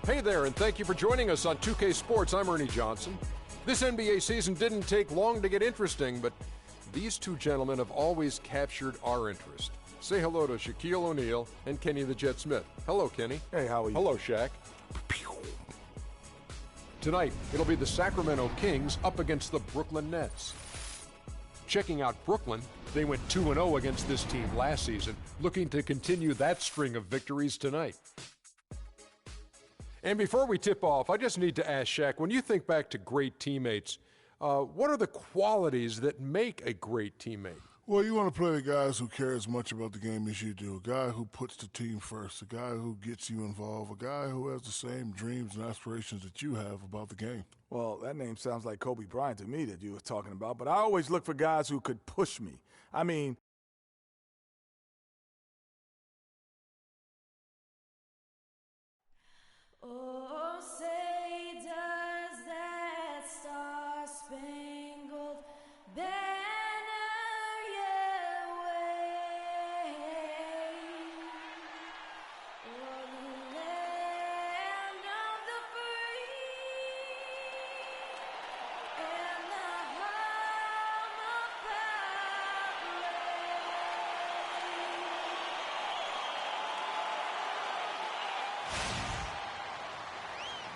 Hey there, and thank you for joining us on 2K Sports. I'm Ernie Johnson. This NBA season didn't take long to get interesting, but these two gentlemen have always captured our interest. Say hello to Shaquille O'Neal and Kenny the Jet Smith. Hello, Kenny. Hey, how are you? Hello, Shaq. Tonight, it'll be the Sacramento Kings up against the Brooklyn Nets. Checking out Brooklyn, they went 2-0 against this team last season, looking to continue that string of victories tonight. And before we tip off, I just need to ask Shaq, when you think back to great teammates, what are the qualities that make a great teammate? Well, you want to play the guys who care as much about the game as you do. A guy who puts the team first, a guy who gets you involved, a guy who has the same dreams and aspirations that you have about the game. Well, that name sounds like Kobe Bryant to me that you were talking about, but I always look for guys who could push me. I mean, oh, say does that star-spangled banner yet wave o'er the land of the free and the home of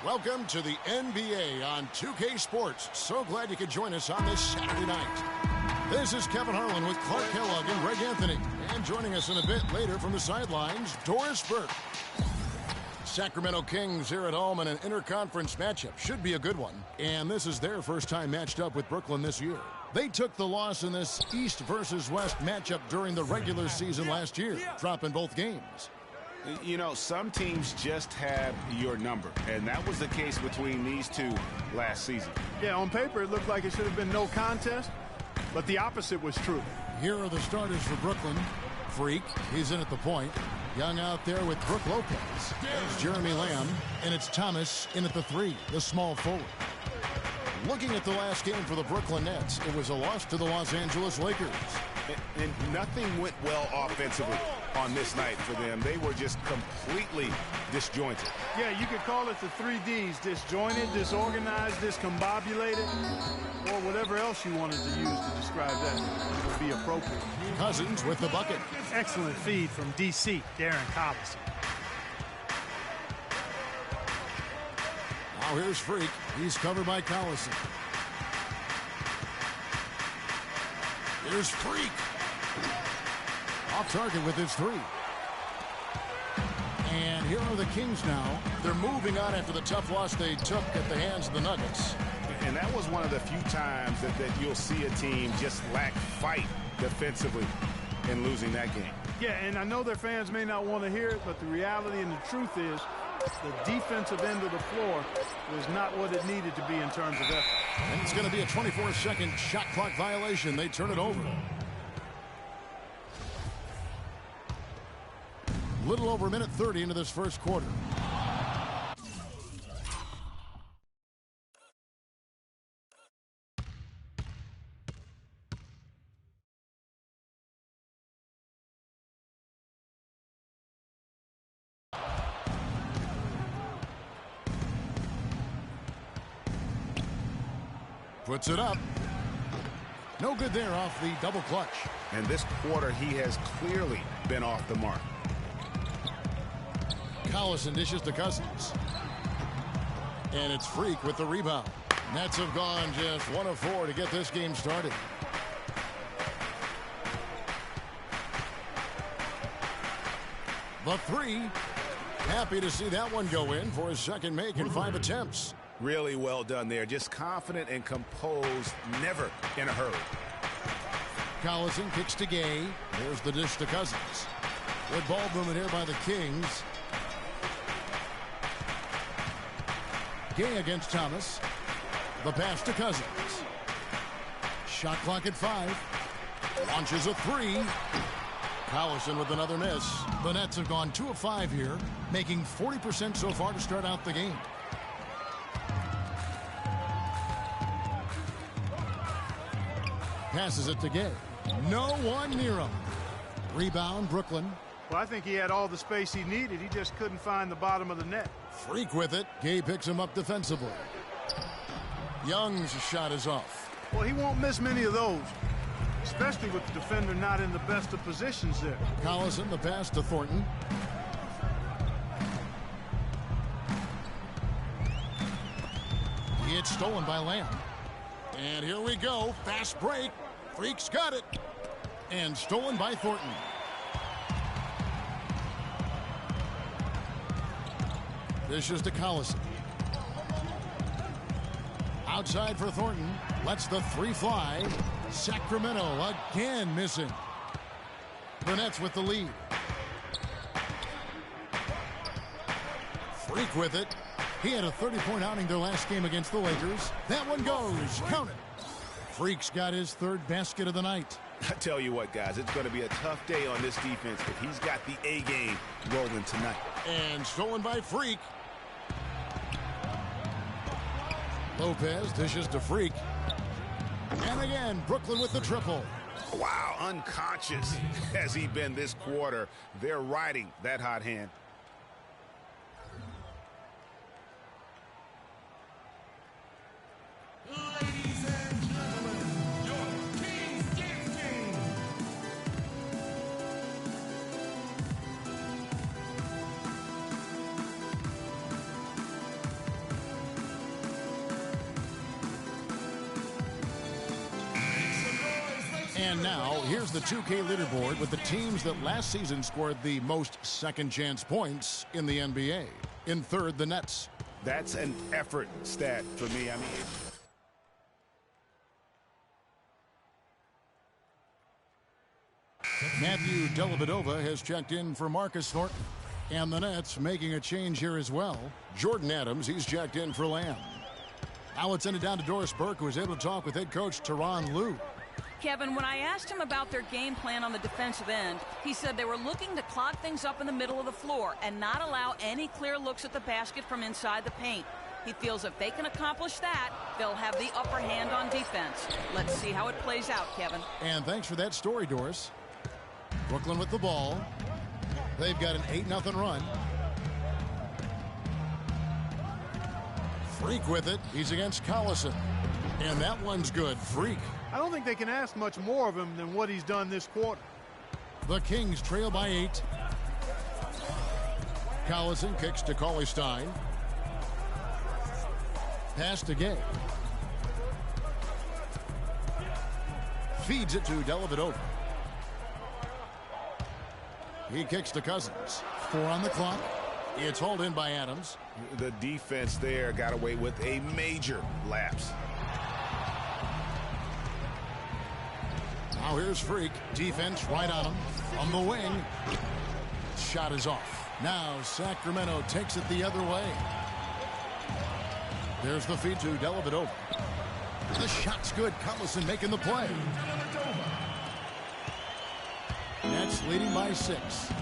Welcome to the NBA on 2K Sports. So glad you could join us on this Saturday night. This is Kevin Harlan with Clark Kellogg and Greg Anthony. And joining us in a bit later from the sidelines, Doris Burke. Sacramento Kings here at home in an interconference matchup. Should be a good one. And this is their first time matched up with Brooklyn this year. They took the loss in this East versus West matchup during the regular season last year, dropping both games. You know, some teams just have your number, and that was the case between these two last season. Yeah, on paper it looked like it should have been no contest, but the opposite was true. Here are the starters for Brooklyn. Freak, he's in at the point. Young out there with Brook Lopez. There's Jeremy Lamb, and it's Thomas in at the 3, the small forward. Looking at the last game for the Brooklyn Nets, it was a loss to the Los Angeles Lakers. And nothing went well offensively on this night for them. They were just completely disjointed. Yeah, you could call it the 3 Ds, disjointed, disorganized, discombobulated, or whatever else you wanted to use to describe that would be appropriate. Cousins with the bucket. Excellent feed from DC, Darren Collison. Now here's Freak. He's covered by Collison. Here's Freak. Off target with his 3. And here are the Kings now. They're moving on after the tough loss they took at the hands of the Nuggets. And that was one of the few times that you'll see a team just lack fight defensively in losing that game. Yeah, and I know their fans may not want to hear it, but the reality and the truth is the defensive end of the floor was not what it needed to be in terms of effort. And it's going to be a 24-second shot clock violation. They turn it over. Little over a minute 30 into this first quarter. Puts it up. No good there off the double clutch. And this quarter, he has clearly been off the mark. Collison dishes to Cousins. And it's Freak with the rebound. Nets have gone just 1 of 4 to get this game started. The 3. Happy to see that one go in for his second make in 5 attempts. Really well done there. Just confident and composed, never in a hurry. Collison kicks to Gay. There's the dish to Cousins. Good ball movement here by the Kings. Gay against Thomas. The pass to Cousins. Shot clock at 5. Launches a 3. Collison with another miss. The Nets have gone 2 of 5 here, making 40% so far to start out the game. Passes it to Gay. No one near him. Rebound, Brooklyn. Well, I think he had all the space he needed. He just couldn't find the bottom of the net. Freak with it. Gay picks him up defensively. Young's shot is off. Well, he won't miss many of those, especially with the defender not in the best of positions there. Collison, the pass to Thornton. It's stolen by Lamb. And here we go. Fast break. Freak's got it. And stolen by Thornton. Dishes to Collison. Outside for Thornton. Lets the three fly. Sacramento again missing. The Nets with the lead. Freak with it. He had a 30-point outing their last game against the Lakers. That one goes. Count it. Freak's got his third basket of the night. I tell you what, guys, it's going to be a tough day on this defense if he's got the A game rolling tonight. And stolen by Freak. Lopez dishes to Freak. And again, Brooklyn with the triple. Wow, unconscious has he been this quarter. They're riding that hot hand. Ladies and gentlemen, your King's Dancing. And now, here's the 2K leaderboard with the teams that last season scored the most second-chance points in the NBA. In third, the Nets. That's an effort stat for me. I mean, Matthew Dellavedova has checked in for Marcus Thornton. And the Nets making a change here as well. Jordan Adams, he's checked in for Lamb. Now let's send it down to Doris Burke, who was able to talk with head coach Tyronn Lue. Kevin, when I asked him about their game plan on the defensive end, he said they were looking to clog things up in the middle of the floor and not allow any clear looks at the basket from inside the paint. He feels if they can accomplish that, they'll have the upper hand on defense. Let's see how it plays out, Kevin. And thanks for that story, Doris. Brooklyn with the ball. They've got an 8-0 run. Freak with it. He's against Collison. And that one's good. Freak. I don't think they can ask much more of him than what he's done this quarter. The Kings trail by 8. Collison kicks to Cauley-Stein. Pass to Gay. Feeds it to Dellavedova. He kicks to Cousins. 4 on the clock. It's hauled in by Adams. The defense there got away with a major lapse. Now here's Freak. Defense right on him. On the wing. Shot is off. Now Sacramento takes it the other way. There's the feed to Dellavedova. The shot's good. Collison making the play. Nets leading by 6.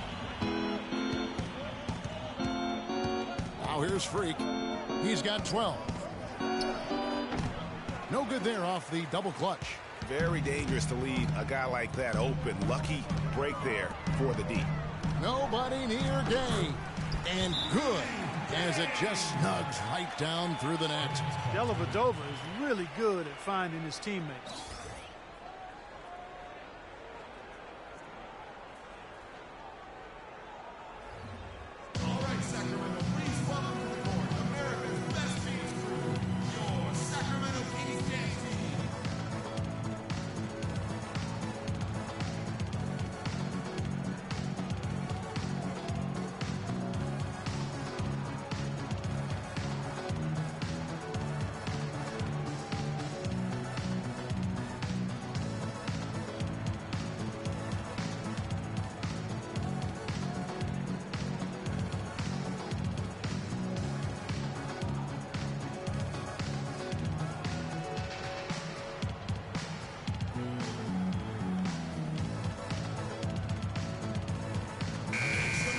Now here's Freak. He's got 12. No good there off the double clutch. Very dangerous to leave a guy like that open. Lucky break there for the D. Nobody near Gay. And good as it just snugs right down through the net. Dellavedova is really good at finding his teammates. All right, Sacramento, please welcome to the court America's best dance crew, your Sacramento Kings Dance Team.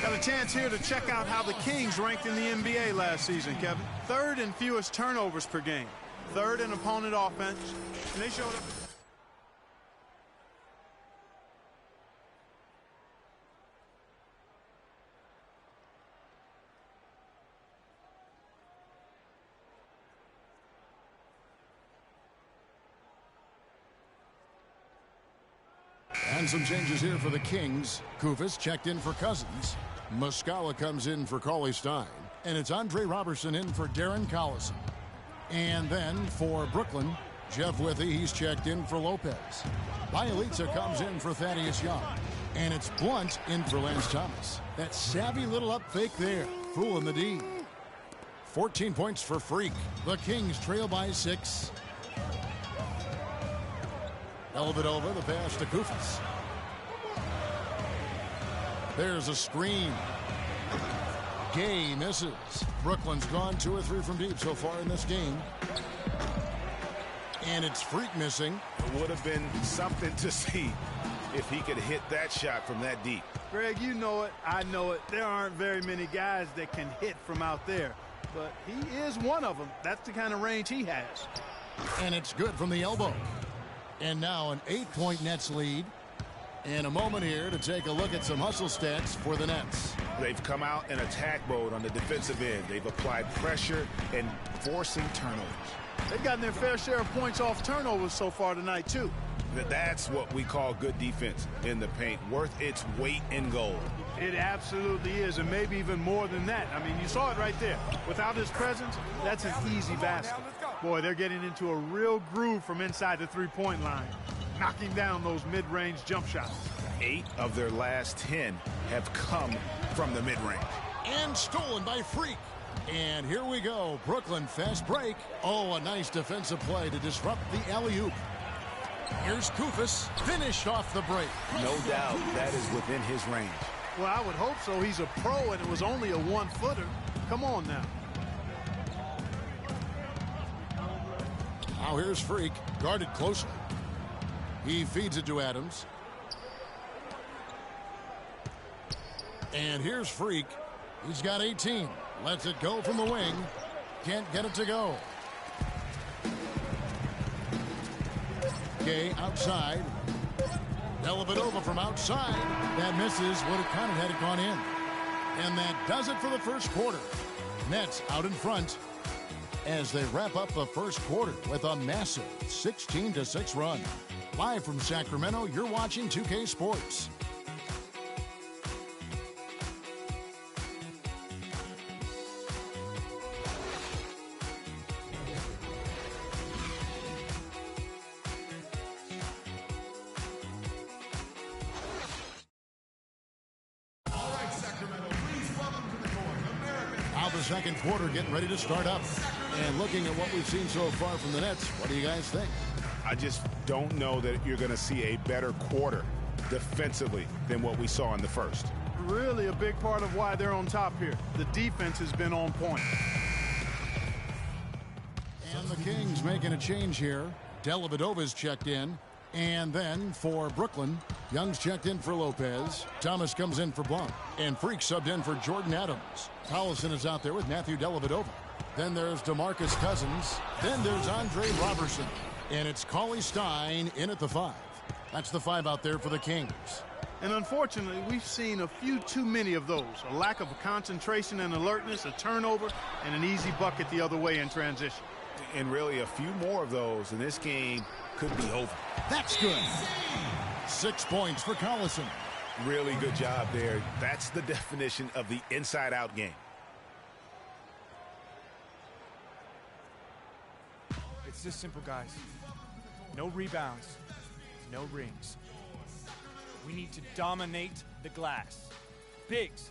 Got a chance here to check out how the Kings ranked in the NBA last season, Kevin. 3rd in fewest turnovers per game. 3rd in opponent offense. And they showed up. And some changes here for the Kings. Kufis checked in for Cousins. Muscala comes in for Cauley-Stein. And it's Andre Robertson in for Darren Collison. And then for Brooklyn, Jeff Withey, he's checked in for Lopez. Bielitsa comes in for Thaddeus Young. And it's Blunt in for Lance Thomas. That savvy little up fake there, fooling the D. 14 points for Freak. The Kings trail by 6. Dellavedova, the pass to Kufis. There's a screen. Gay misses. Brooklyn's gone 2 or 3 from deep so far in this game. And it's Freak missing. It would have been something to see if he could hit that shot from that deep. Greg, you know it. I know it. There aren't very many guys that can hit from out there. But he is one of them. That's the kind of range he has. And it's good from the elbow. And now an 8-point Nets lead. And a moment here to take a look at some hustle stats for the Nets. They've come out in attack mode on the defensive end. They've applied pressure and forcing turnovers. They've gotten their fair share of points off turnovers so far tonight, too. That's what we call good defense in the paint, worth its weight in gold. It absolutely is, and maybe even more than that. I mean, you saw it right there. Without his presence, that's an easy basket. Boy, they're getting into a real groove from inside the three-point line, knocking down those mid-range jump shots. 8 of their last 10 have come from the mid-range. And stolen by Freak. And here we go. Brooklyn fast break. Oh, a nice defensive play to disrupt the alley-oop. Here's Kufis. Finished off the break. No doubt that is within his range. Well, I would hope so. He's a pro, and it was only a one-footer. Come on now. Now here's Freak. Guarded closely. He feeds it to Adams. And here's Freak. He's got 18. Lets it go from the wing. Can't get it to go. Gay outside. Dellavedova from outside. That misses. Would have counted had it gone in. And that does it for the first quarter. Nets out in front as they wrap up the first quarter with a massive 16-6 run. Live from Sacramento, you're watching 2K Sports. Second quarter getting ready to start up. And looking at what we've seen so far from the Nets, what do you guys think? I just don't know that you're going to see a better quarter defensively than what we saw in the first. Really a big part of why they're on top here. The defense has been on point. And the Kings making a change here. Dellavedova's checked in. And then for Brooklyn, Young's checked in for Lopez. Thomas comes in for Blunt. And Freak subbed in for Jordan Adams. Collison is out there with Matthew Dellavedova. Then there's DeMarcus Cousins. Then there's Andre Robertson. And it's Cauley-Stein in at the 5. That's the 5 out there for the Kings. And unfortunately, we've seen a few too many of those. A lack of concentration and alertness, a turnover, and an easy bucket the other way in transition. And really a few more of those, and this game could be over. That's good. 6 points for Collison. Really good job there. That's the definition of the inside-out game. It's just simple, guys. No rebounds, no rings. We need to dominate the glass. Biggs,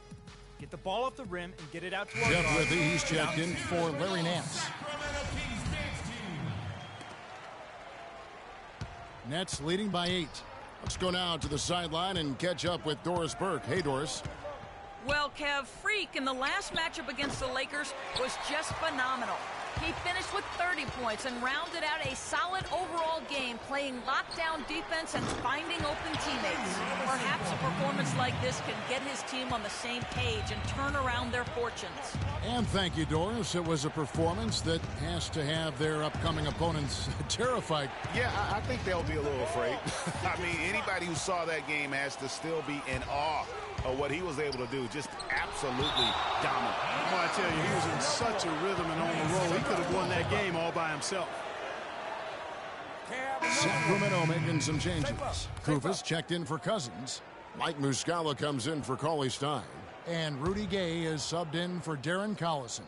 get the ball off the rim and get it out to our Jeff guard. Withey, he's checked in for Larry Nance. Nets leading by 8. Let's go now to the sideline and catch up with Doris Burke. Hey, Doris. Well, Kev, Freak in the last matchup against the Lakers was just phenomenal. He finished with 30 points and rounded out a solid overall game, playing lockdown defense and finding open teammates. Perhaps a performance like this can get his team on the same page and turn around their fortunes. And thank you, Doris. It was a performance that has to have their upcoming opponents terrified. Yeah, I think they'll be a little afraid. I mean, anybody who saw that game has to still be in awe of what he was able to do. Just absolutely dominant. Well, I tell you, he was in such a rhythm and on the roll. He could have won that game all by himself. Sacramento making some changes. Kufis checked in for Cousins. Mike Muscala comes in for Cauley Stein. And Rudy Gay is subbed in for Darren Collison.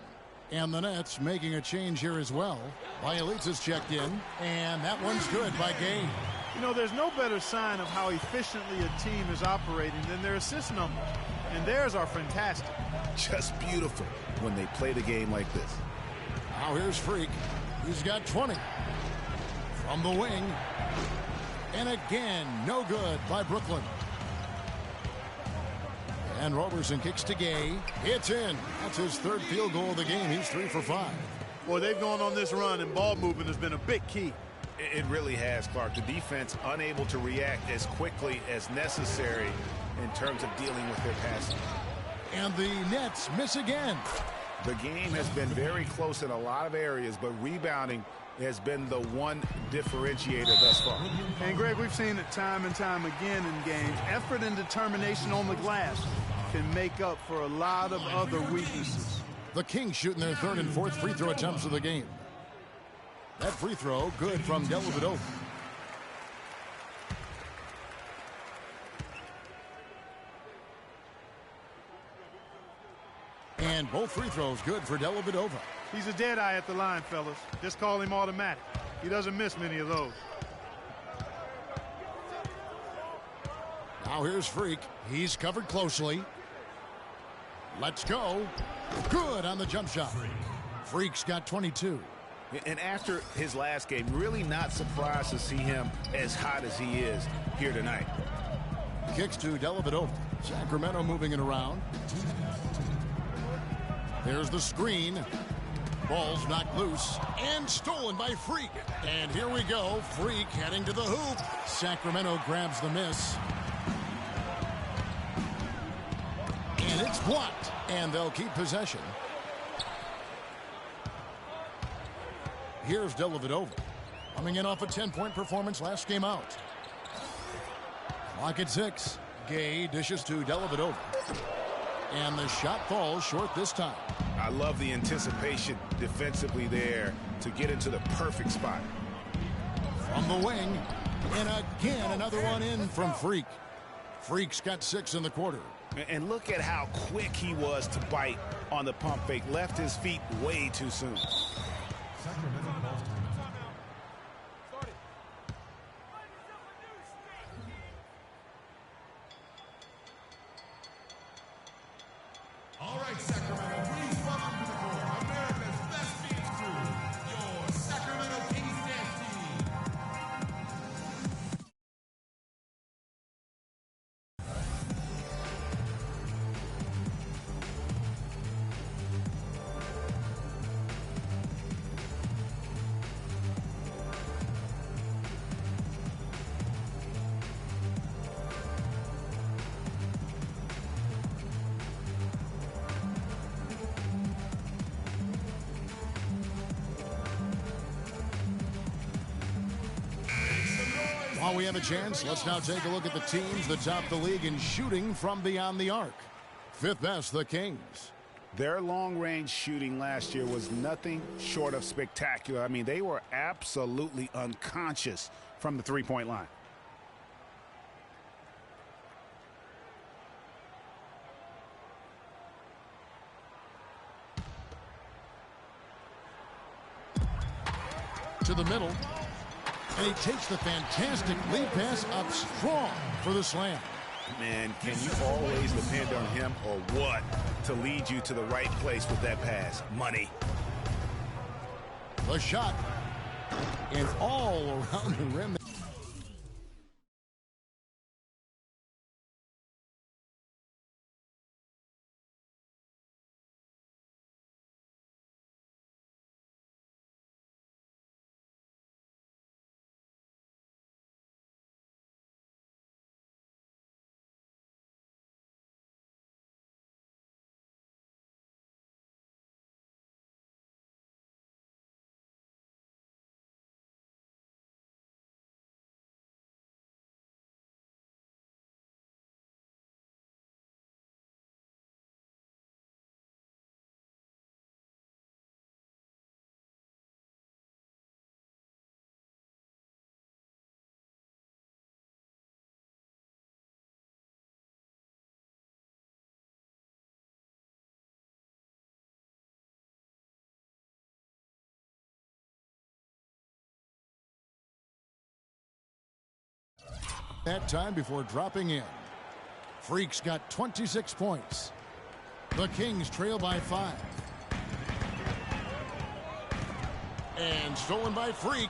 And the Nets making a change here as well. Bielitsa's checked in, and that one's good by Gay. You know, there's no better sign of how efficiently a team is operating than their assist numbers. And theirs are fantastic. Just beautiful when they play the game like this. Now here's Freak. He's got 20. From the wing. And again, no good by Brooklyn. And Roberson kicks to Gay. It's in. That's his third field goal of the game. He's 3 for 5. Boy, they've gone on this run, and ball movement has been a big key. It really has, Clark. The defense unable to react as quickly as necessary in terms of dealing with their passing. And the Nets miss again. The game has been very close in a lot of areas, but rebounding has been the one differentiator thus far. And, Greg, we've seen it time and time again in games. Effort and determination on the glass can make up for a lot of other weaknesses. The Kings shooting their third and fourth free throw attempts of the game. That free throw good from Dellavedova. And both free throws good for Dellavedova. He's a dead eye at the line, fellas. Just call him automatic. He doesn't miss many of those. Now here's Freak. He's covered closely. Let's go. Good on the jump shot. Freak's got 22. And after his last game, really not surprised to see him as hot as he is here tonight. Kicks to Dellavedova. Sacramento moving it around. There's the screen. Ball's knocked loose and stolen by Freak. And here we go. Freak heading to the hoop. Sacramento grabs the miss. And it's blocked. And they'll keep possession. Here's Dellavedova. Coming in off a 10-point performance last game out. Clock at 6. Gay dishes to Dellavedova. And the shot falls short this time. I love the anticipation defensively there to get into the perfect spot. From the wing. And again, another one in from Freak. Freak's got 6 in the quarter. And look at how quick he was to bite on the pump fake. Left his feet way too soon. All right, Sacramento, please welcome to the court America's best dance crew, your Sacramento Kings dance team. While we have a chance, let's now take a look at the teams that top the league in shooting from beyond the arc. Fifth best, the Kings. Their long-range shooting last year was nothing short of spectacular. I mean, they were absolutely unconscious from the three-point line. To the middle. And he takes the fantastic lead pass up strong for the slam. Man, can you always depend on him or what to lead you to the right place with that pass? Money. The shot. And all around the rim. that time before dropping in. Freak's got 26 points. The Kings trail by 5. And stolen by Freak.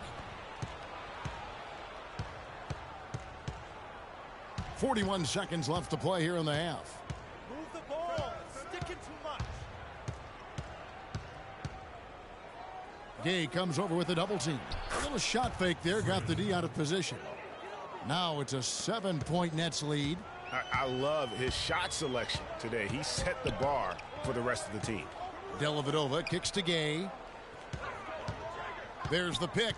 41 seconds left to play here in the half. Move the ball. Sticking too much. Gay comes over with a double team. A little shot fake there, got the D out of position. Now it's a 7-point Nets lead. I love his shot selection today. He set the bar for the rest of the team. Dellavedova kicks to Gay. There's the pick.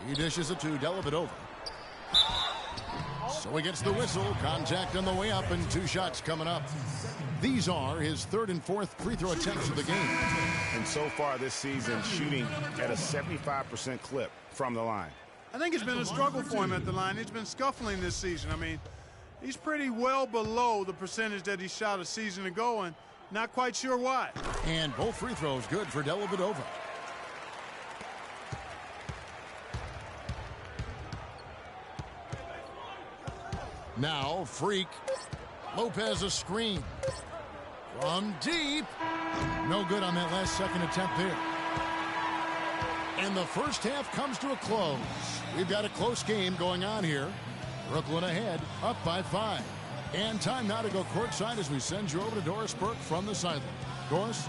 He dishes it to Dellavedova. So he gets the whistle. Contact on the way up and 2 shots coming up. These are his 3rd and 4th free throw attempts of the game. And so far this season, shooting at a 75% clip from the line. I think it's been a struggle for him at the line. He's been scuffling this season. I mean, he's pretty well below the percentage that he shot a season ago, and not quite sure why. And both free throws good for Dellavedova. Now Freak. Lopez a screen. From deep. No good on that last second attempt there. And the first half comes to a close. We've got a close game going on here. Brooklyn ahead, up by 5. And time now to go courtside as we send you over to Doris Burke from the sideline. Doris?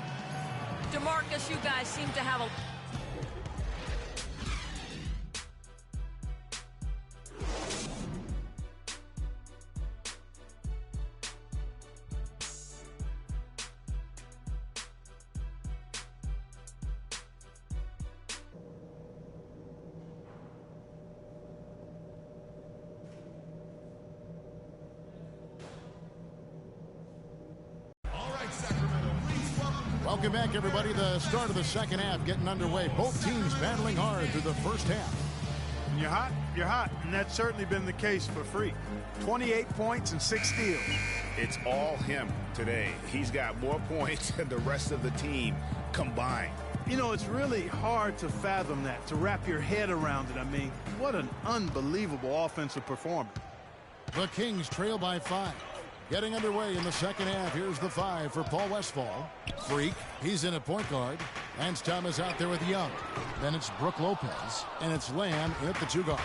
DeMarcus, you guys seem to have a... Welcome back, everybody. The start of the second half getting underway. Both teams battling hard through the first half. When you're hot, you're hot. And that's certainly been the case for Freak. 28 points and 6 steals. It's all him today. He's got more points than the rest of the team combined. You know, it's really hard to fathom that, to wrap your head around it. I mean, what an unbelievable offensive performance. The Kings trail by 5. Getting underway in the second half. Here's the 5 for Paul Westphal. Freak, he's in at point guard. Lance Thomas out there with Young. Then it's Brook Lopez. And it's Lamb in at the 2 guard.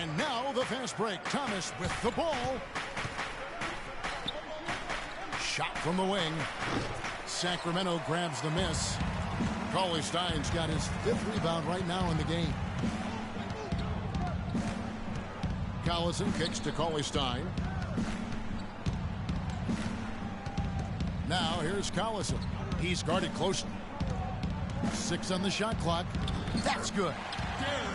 And now the fast break. Thomas with the ball. Shot from the wing. Sacramento grabs the miss. Cauley-Stein's got his 5th rebound right now in the game. Collison kicks to Cauley-Stein. Now here's Collison. He's guarded closely. 6 on the shot clock. That's good.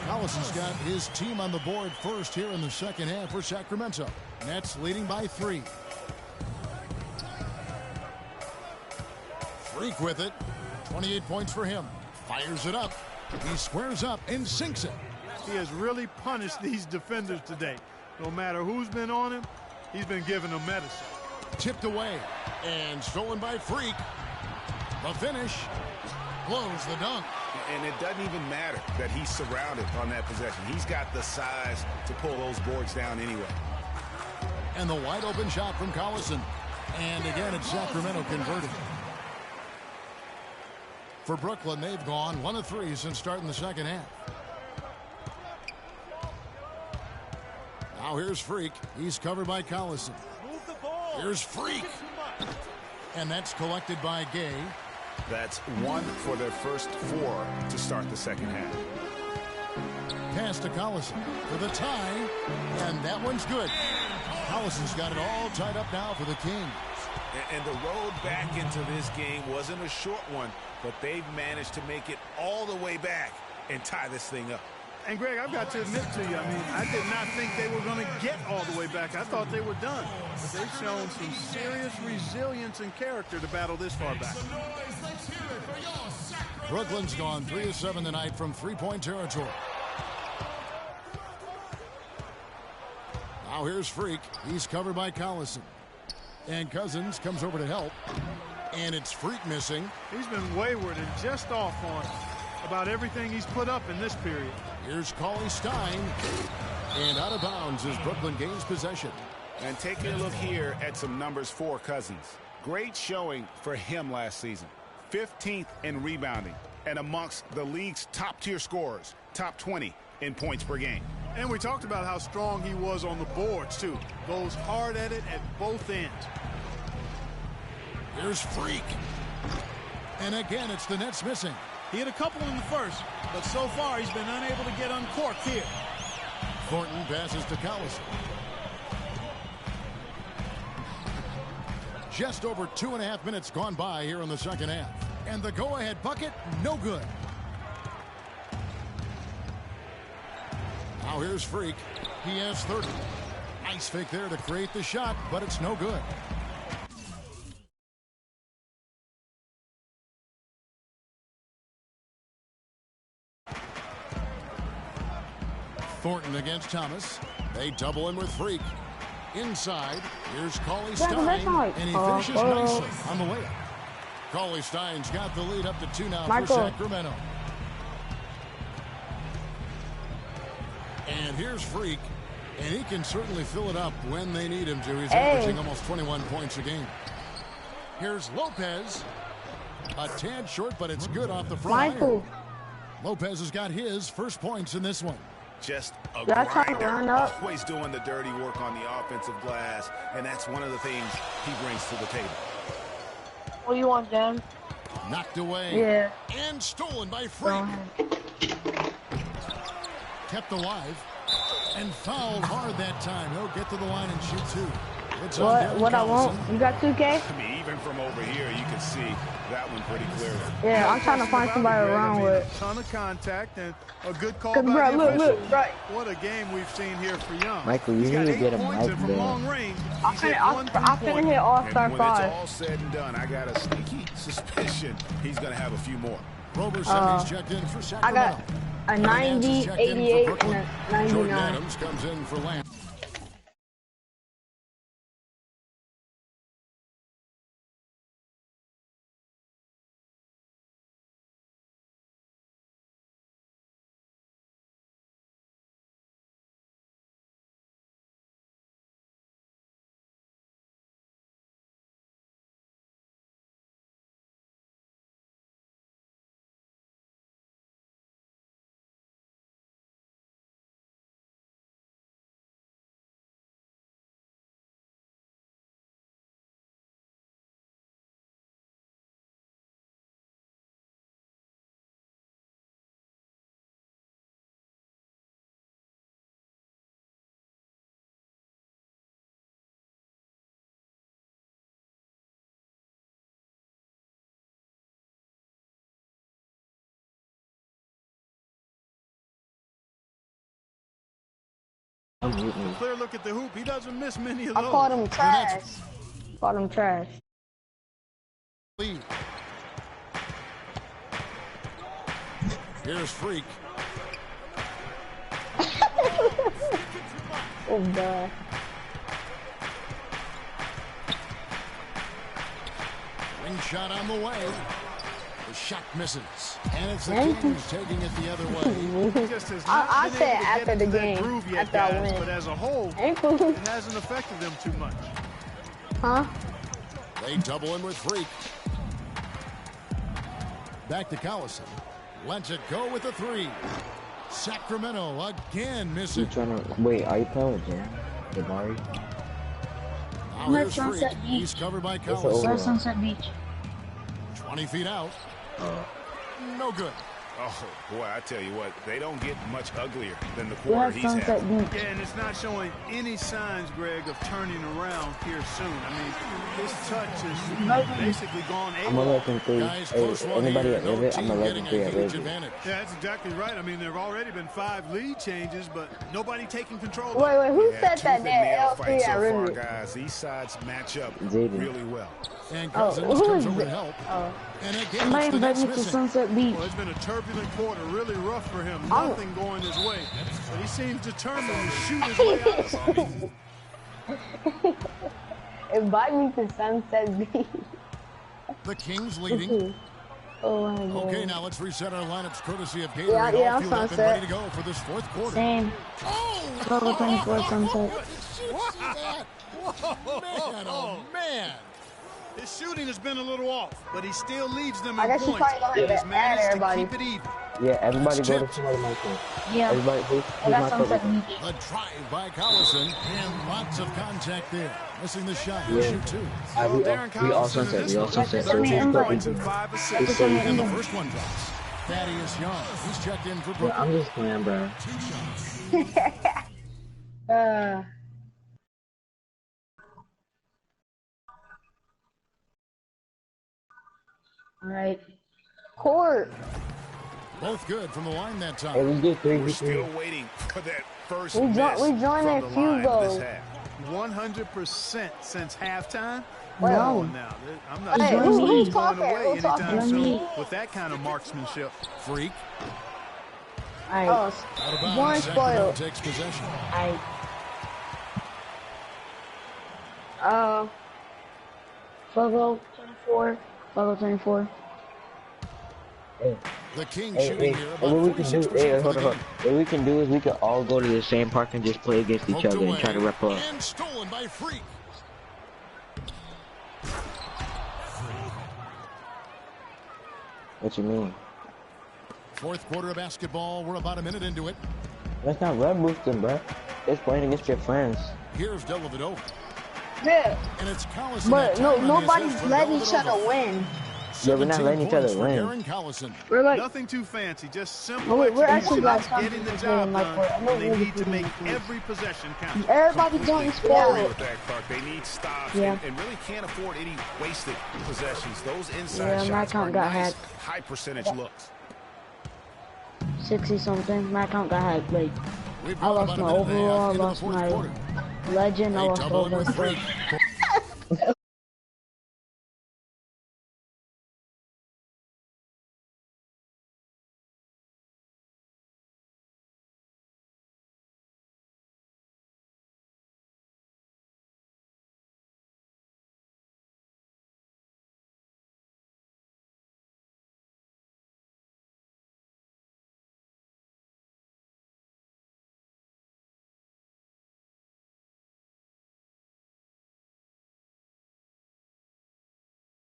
Collison's got his team on the board first here in the second half for Sacramento. Nets leading by 3. Freak with it. 28 points for him. Fires it up. He squares up and sinks it. He has really punished these defenders today. No matter who's been on him, he's been giving them medicine. Tipped away and stolen by Freak. The finish. Blows the dunk. And it doesn't even matter that he's surrounded on that possession. He's got the size to pull those boards down anyway. And the wide open shot from Collison. And again, it's Sacramento converted. For Brooklyn, they've gone 1 of 3 since starting the second half. Now here's Freak. He's covered by Collison. Here's Freak. And that's collected by Gay. That's 1 for their first 4 to start the second half. Pass to Collison for the tie. And that one's good. Collison's got it all tied up now for the Kings. And the road back into this game wasn't a short one, but they've managed to make it all the way back and tie this thing up. And, Greg, I've got to admit to you, I mean, I did not think they were going to get all the way back. I thought they were done. But they've shown some serious resilience and character to battle this far back. Brooklyn's gone 3 of 7 tonight from 3-point territory. Now here's Freak. He's covered by Collison. And Cousins comes over to help. And it's Freak missing. He's been wayward and just off on about everything he's put up in this period. Here's Cauley Stein. And out of bounds is Brooklyn gains possession. And taking a look here at some numbers for Cousins. Great showing for him last season. 15th in rebounding and amongst the league's top-tier scorers, top 20 in points per game. And we talked about how strong he was on the boards, too. Goes hard at it at both ends. Here's Freak. And again, it's the Nets missing. He had a couple in the first, but so far he's been unable to get uncorked here. Thornton passes to Collison. Just over 2.5 minutes gone by here in the second half. And the go-ahead bucket, no good. Now here's Freak. He has 30. Nice fake there to create the shot, but it's no good. Thornton against Thomas. They double him with Freak. Inside, here's Cauley Stein, and he finishes nicely on the layup. Cauley Stein's got the lead up to 2 now for Sacramento. And here's Freak, and he can certainly fill it up when they need him to. He's averaging almost 21 points a game. Here's Lopez. A tad short, but it's good off the front iron. Lopez has got his first points in this one. Just a grinder, always doing the dirty work on the offensive glass, and that's one of the things he brings to the table. What do you want, Dan? Knocked away. Yeah. And stolen by Freak. Kept alive and fouled hard that time. He'll get to the line and shoot 2. It's what I want? You got 2K? I mean, even from over here, you can see that one pretty clearly. Yeah, I'm trying to find somebody around with. A ton of contact and a good call Cause, by bro, the official. look, right. What a game we've seen here for Young. Michael, you He's got need to 8 get a points mic and from long range. I'm finna hit All-Star 5. When it's all said and done, I got a sneaky suspicion he's going to have a few more. Roberson checked in for Sacramento. I got a 90, 88, and a 99. Jordan Adams comes in for Lamb. Clear look at the hoop. He doesn't miss many of I those. called him trash. Called him trash. Here's Freak. Oh, God. Ring shot on the way. The shot misses. And it's the Kings taking it the other way. I said after the game, after I win. But as a whole, it hasn't affected them too much. Huh? They double him with Freak. Back to Collison. Lets it go with a 3. Sacramento again missing. You trying to wait? Are you playing with Jim? Jabari? Now here's Freak. He's covered by Collison. Sunset Beach. 20 feet out. No good. Oh, boy, I tell you what, they don't get much uglier than the quarter he's had. Yeah, and it's not showing any signs, Greg, of turning around here soon. I mean, his touch is basically gone I'm gonna let them through. Hey, anybody at Rivet? I'm gonna let them through at Rivet. Yeah, that's exactly right. I mean, there have already been 5 lead changes, but nobody taking control. Wait, who said that? L3 so far, guys. These sides match up really well. And Cousins comes over to help. And again, it's the Nets missing. Sunset Beach. Well, it's been a turbulent quarter, really rough for him. Nothing going his way. But he seems determined to shoot his way out of it. Invite me to Sunset Beach. The Kings leading. Oh, I know. Okay, now let's reset our lineups courtesy of Gatorade. Yeah, All I'm fueled up and sunset. ready to go for this fourth quarter. Same. Level 24 sunset. Did you see that? Man, oh man. His shooting has been a little off, but he still leads them I in guess you points. probably gonna And have he's to add managed to everybody. keep it even. Yeah, everybody It's go to tipped. somebody my team. Yeah. Everybody, who's I my got sunset favorite? each. A drive by Collison and lots of contact there. Missing the shot. He'll Yeah. shoot two. We all sunset. We all sunset. 13 points and people. 5 assists. And the first one drops. Thaddeus Young. He's checked in for Yeah, Brooklyn. I'm just playing, bro. All right. Court. Both good from the line that Hey, time. we get 3 We're v still 3. waiting for that first We miss joined from that the few line goals. this half. 100% since halftime. No. Come on now. I'm not Hey, sure who's this lead's talking? going away Who's talking? anytime Let soon me- with that kind of marksmanship. Freak. All right. Out of One bounds. Sacramento spoiled. takes possession. All right. Level 24. Level 24. Hey, The Kings hey, shooting hey, here hey, about what we can do? 46% Hey, for hold the on. game. What we can do is we can all go to the same park and just play against each Poked other and away try to rep up. and stolen by Freak. What you mean? Fourth quarter of basketball. We're about a minute into it. That's not rep boosting, bro. It's playing against your friends. Here's Dellavedova. Yeah. And it's Collison. But that no, time on the nobody's assist from letting each Dellavedova. other win. Yeah, we're not 17 letting each points other for win. Darren Collison. We're like, Nothing too fancy, just no, simple we're actually execution, like getting the something job like done. we're And they really need to make good. every possession count. Everybody don't Agree spoil. with that, Clark. They need stops Yeah. and really can't afford any wasted possessions. Those inside Yeah, my shots account are got nice, hacked. high percentage looks. 60 something. My account got hacked. Like, We've I gone lost about a my minute and a half overall, I into the lost fourth my quarter. legend, I They lost tumble all in that with stuff. Freak.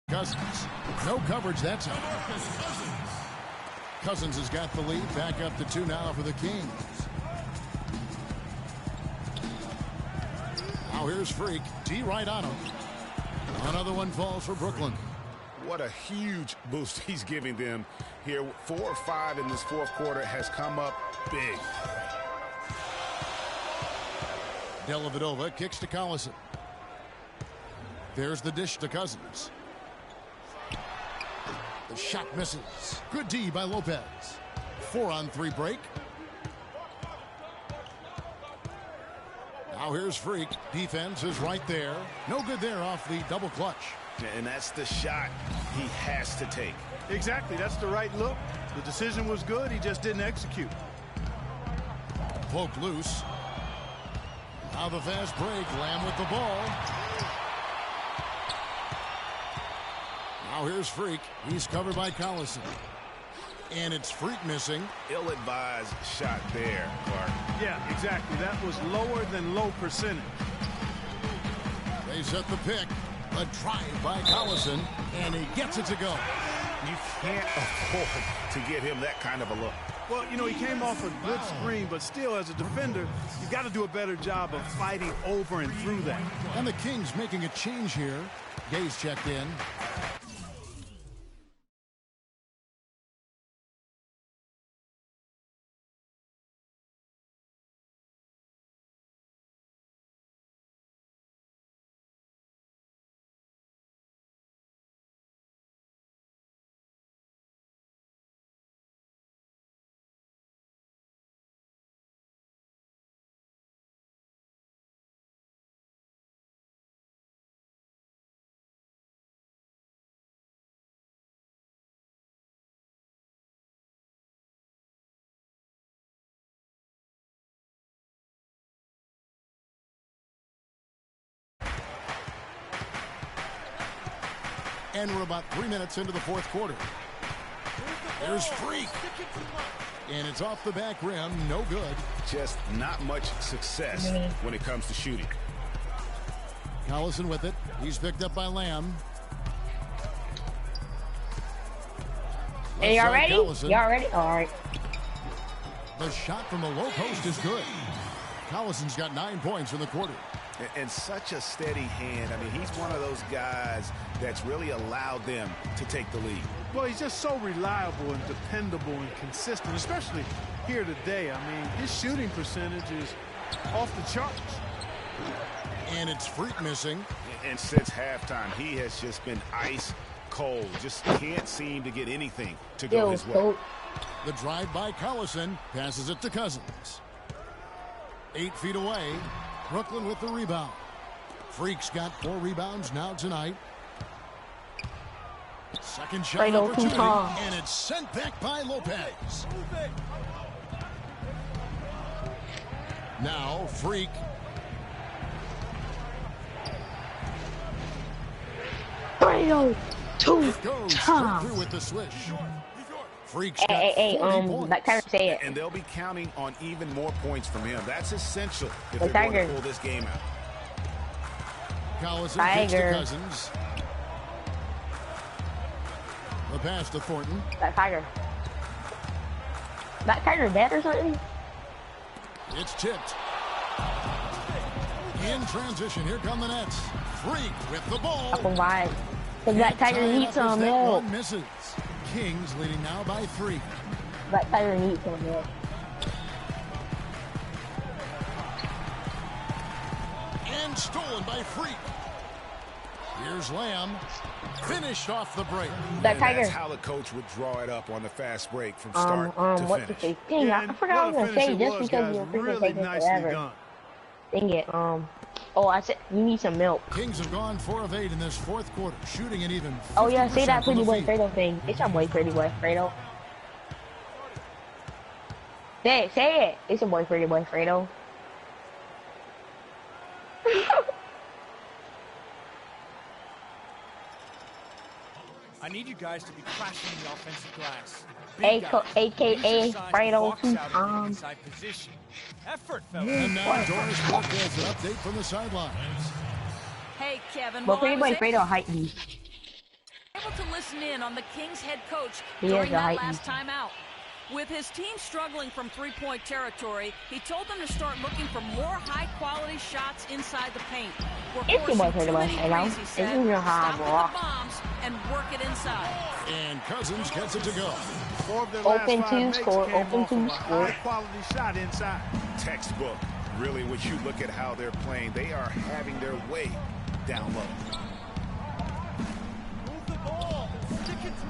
Cousins. No coverage that time. Cousins has got the lead. Back up to 2 now for the Kings. Now here's Freak. T right on him. Another one falls for Brooklyn. What a huge boost he's giving them here. 4 or 5 in this fourth quarter has come up big. Dellavedova kicks to Collison. There's the dish to Cousins. The shot misses. Good D by Lopez. 4-on-3 break. Now here's Freak. Defense is right there. No good there off the double clutch. And that's the shot he has to take. Exactly. That's the right look. The decision was good. He just didn't execute. Poked loose. Now the fast break. Lamb with the ball. Now here's Freak. He's covered by Collison. And it's Freak missing. Ill-advised shot there, Clark. Yeah, exactly. That was lower than low percentage. They set the pick. A drive by Collison. And he gets it to go. You can't afford to give him that kind of a look. Well, you know, he came off a good screen, but still, as a defender, you've got to do a better job of fighting over and through that. And the Kings making a change here. Gay's checked in. And we're about 3 minutes into the fourth quarter. Here's Freak. And it's off the back rim. No good. Just not much success when it comes to shooting. Collison with it. He's picked up by Lamb. Hey, y'all ready? Y'all ready? All right. The shot from the low post is good. Collison's got 9 points in the quarter. And such a steady hand. I mean, he's one of those guys that's really allowed them to take the lead. Well, he's just so reliable and dependable and consistent, especially here today. I mean, his shooting percentage is off the charts. And it's Freak missing. And since halftime, he has just been ice cold. Just can't seem to get anything to go his way. The drive by Collison, passes it to Cousins. 8 feet away. Brooklyn with the rebound. Freak's got 4 rebounds now tonight. Second shot opportunity, and it's sent back by Lopez. Now Freak. Fredo, goes straight through with the swish. Freak's got 40 points. Let Tiger say it. And they'll be counting on even more points from him. That's essential if they're going to pull this game out. Collison kicks to Cousins. The pass to Thornton. That Tiger dead or something? It's tipped. In transition, here come the Nets. Freak with the ball. Up and wide. Because that Tiger needs some milk. Misses. Kings leading now by 3. That Tiger needs some milk. And stolen by Freak. Here's Lamb. Finished off the break. That Tiger. That's how the coach would draw it up on the fast break from start to what finish. To say? Dang, I forgot what I was going to say just because you're freaking really taking forever. Dang it. Oh, I said you need some milk. Kings have gone 4 of 8 in this 4th quarter, shooting an even 50% Oh yeah, say that Pretty from the Boy field. Fredo thing. It's your boy Pretty Boy Fredo. Say it. It's your boy Pretty Boy Fredo. I need you guys to be crashing the offensive glass. AKA Fredo 2 Inside position. Effort, And now Doris Burke has an update from the sidelines. Hey, Kevin. But while Pretty I Boy was Fredo hype me. able to listen in on the Kings head coach He is during a that hype last timeout. With his team struggling from three-point territory, he told them to start looking for more high-quality shots inside the paint. We're It's your boy forcing too Fredo, many you know. threes, he It's said. in your Stop with the hard bombs and work it inside. And Cousins gets it to go. 4 of their last Open 5 two makes score, came open off two of a score. high-quality shot inside. Textbook. Really, when you look at how they're playing, they are having their way down low.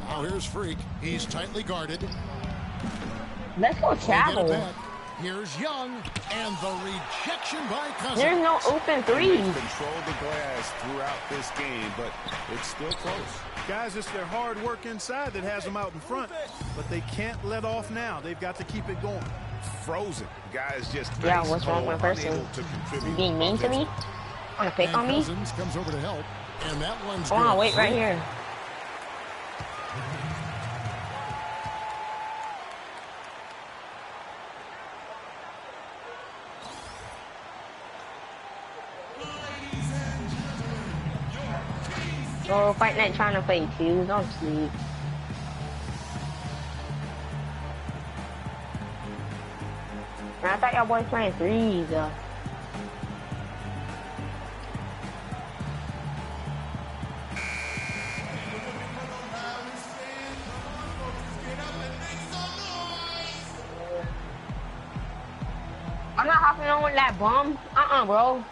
Now here's Freak. He's tightly guarded. Let's go They get it travel. back. Here's Young, and the rejection by Cousins. There's no open threes. They've controlled the glass throughout this game, but it's still close. Guys, it's their hard work inside that has them out in front, but they can't let off now. They've got to keep it going. Frozen. Guys just Yeah, ice what's wrong with my cold, person? unable to contribute You being mean to me? Wanna pick And on me? Cousins comes over to help, and that one's Hold on, good. wait right here. Oh, Fight Night trying to play twos. Don't sleep. Man, I thought y'all boys playing threes. I'm not hopping on with that bum. Bro.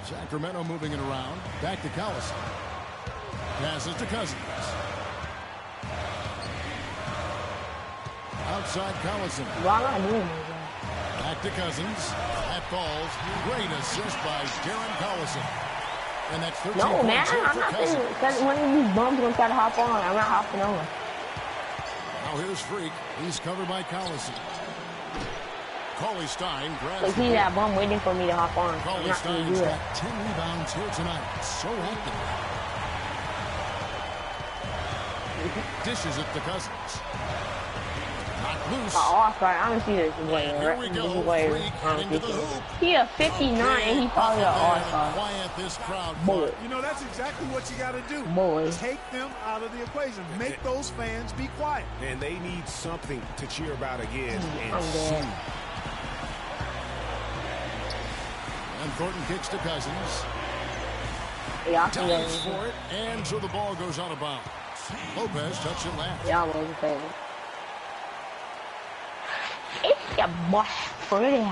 Sacramento moving it around. Back to Collison. Passes to Cousins. Outside Collison. Well, I'm not doing it. Back to Cousins. That falls. Great assist by Darren Collison. And that's 13 No, man, points here I'm for not Cousins. saying because one of these bums gonna try to hop on. I'm not hopping on. Now here's Freak. He's covered by Collison. Cauley Stein grabs Cause the he's ball. that bum waiting for me to hop on. I'm Cauley not gonna Stein's do it. got 10 rebounds here tonight. So active. Dishes it to Cousins. Knocked loose. Offside. I don't see this way. Here we go. Freak into the hoop. He a 59 and he probably an offside. Quiet this crowd. Boy. You know, that's exactly what you got to do. Boy. Take them out of the equation. Make those fans be quiet. And they need something to cheer about again. I'm dead. And Thornton kicks to Cousins. Yeah, I can Dives for it, and so the ball goes out of bounds. Lopez touched it last. Yeah, I was saying. It's your boy, pretty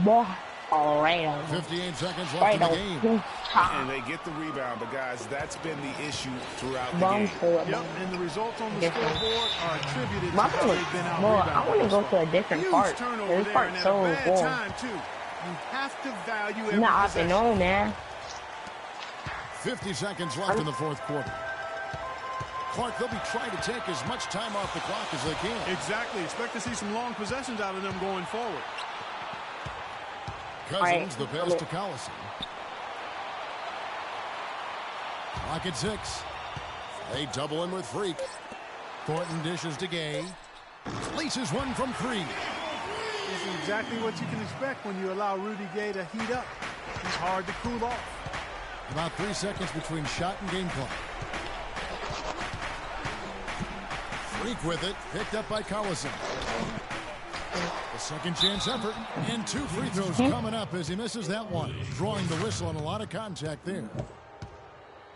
boy. All right. 58 seconds left in the game. And they get the rebound, but guys, that's been the issue throughout the game. Yep, and the results on the scoreboard are attributed to how they've been out Well, I rebounded. want to go to a different part. This part's so cool. Time too. You have to value every Not up possession. and on, man. 50 seconds left in the fourth quarter. Clark, they'll be trying to take as much time off the clock as they can. Exactly. Expect to see some long possessions out of them going forward. Cousins, the pass to Collison. Clock at 6. They double in with Freak. Thornton dishes to Gay. Laces one from 3. This is exactly what you can expect when you allow Rudy Gay to heat up. He's hard to cool off. About 3 seconds between shot and game clock. Freak with it, picked up by Collison. A second chance effort, and 2 free throws coming up as he misses that one. Drawing the whistle and a lot of contact there.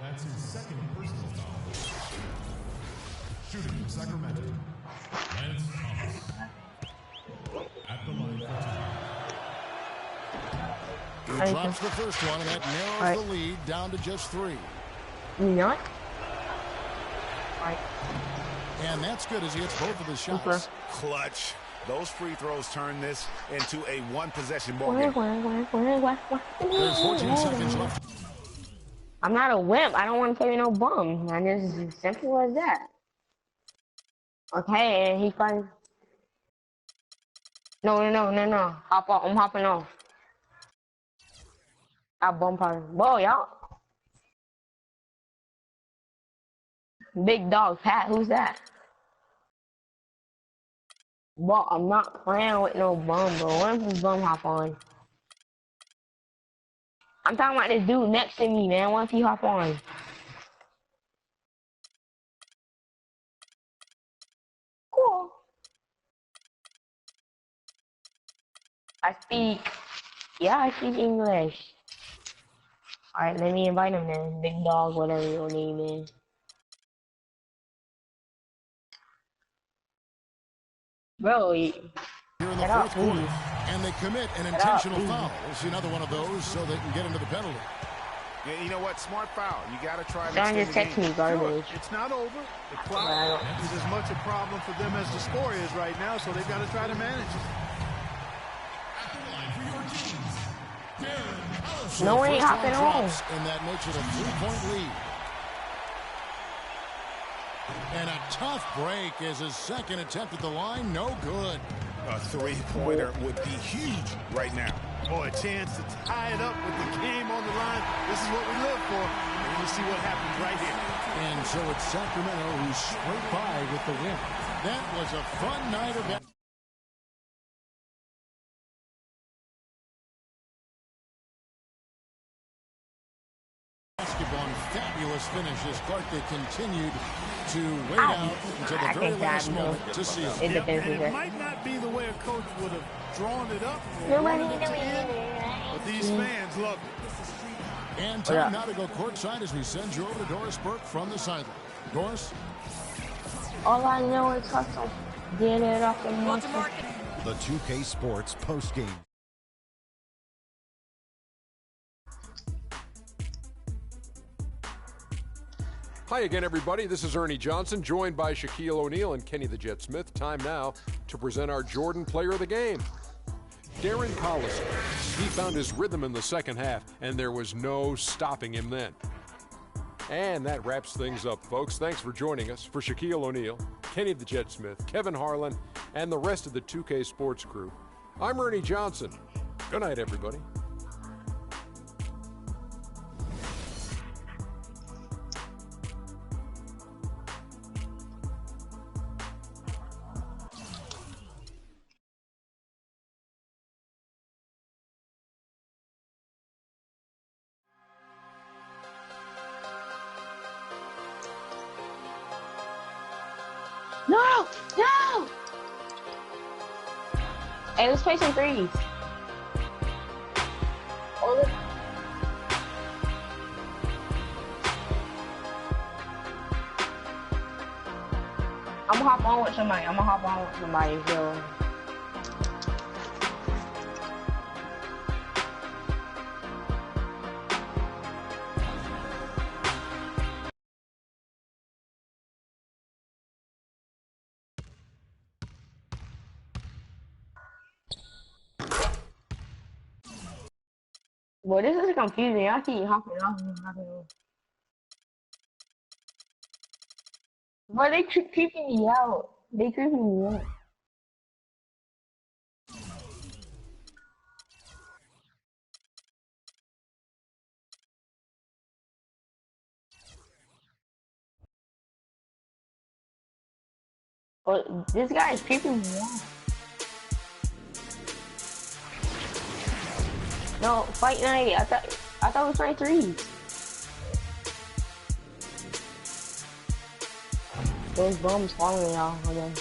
That's his second personal foul. Shooting for Sacramento, Lance Thomas. At the line for 2. He drops the first one, and that narrows the lead down to just 3. You not? And that's good as he hits both of his shots. Clutch. Those free throws turn this into a one-possession ball game. There's 14 seconds left. I'm not a wimp. I don't want to play with no bum. And it's as simple as that. Okay, and he finds. No. Hop off. I'm hopping off. I bump out. Whoa, y'all. Big dog, Pat. Who's that? Well, I'm not playing with no bum, bro. What if this bum hop on? I'm talking about this dude next to me, man. What if he hop on? Cool. I speak English. Alright, let me invite him then. Big dog, whatever your name is. Bro, here in the fourth quarter, and they commit an intentional foul. We'll see another one of those so they can get into the penalty. Yeah, you know what? Smart foul. You got to try to Don't just text me garbage. It's not over. The clock is as much a problem for them as the score is right now, so they've got to try to manage it. So no one ain't first hopping one on. drops, and that makes it a 3-point lead. And a tough break is his second attempt at the line. No good. A three-pointer would be huge right now. Boy, a chance to tie it up with the game on the line. This is what we live for. And we'll see what happens right here. And so it's Sacramento who scraped by with the win. That was a fun night of basketball and fabulous finishes. Clark, they continued to wait out until the very last moment to seal. And it might not be the way a coach would have drawn it up or wanted it to end, but these fans loved it. And time now to go courtside as we send you over to Doris Burke from the sideline. Doris? All I know is hustle. Get it off the market. The 2K Sports postgame. Hi again, everybody. This is Ernie Johnson, joined by Shaquille O'Neal and Kenny the Jet Smith. Time now to present our Jordan Player of the Game. Darren Collison. He found his rhythm in the second half, and there was no stopping him then. And that wraps things up, folks. Thanks for joining us. For Shaquille O'Neal, Kenny the Jet Smith, Kevin Harlan, and the rest of the 2K Sports crew, I'm Ernie Johnson. Good night, everybody. No! No! Hey, let's play some threes. Oh, look. I'm gonna hop on with somebody. So. Boy, this is confusing. I keep hopping off and hopping on. Boy, they creeping me out. They creeping me out. Oh, this guy is creeping me out. No, fight night. I thought it was fight threes. Those bums following y'all again.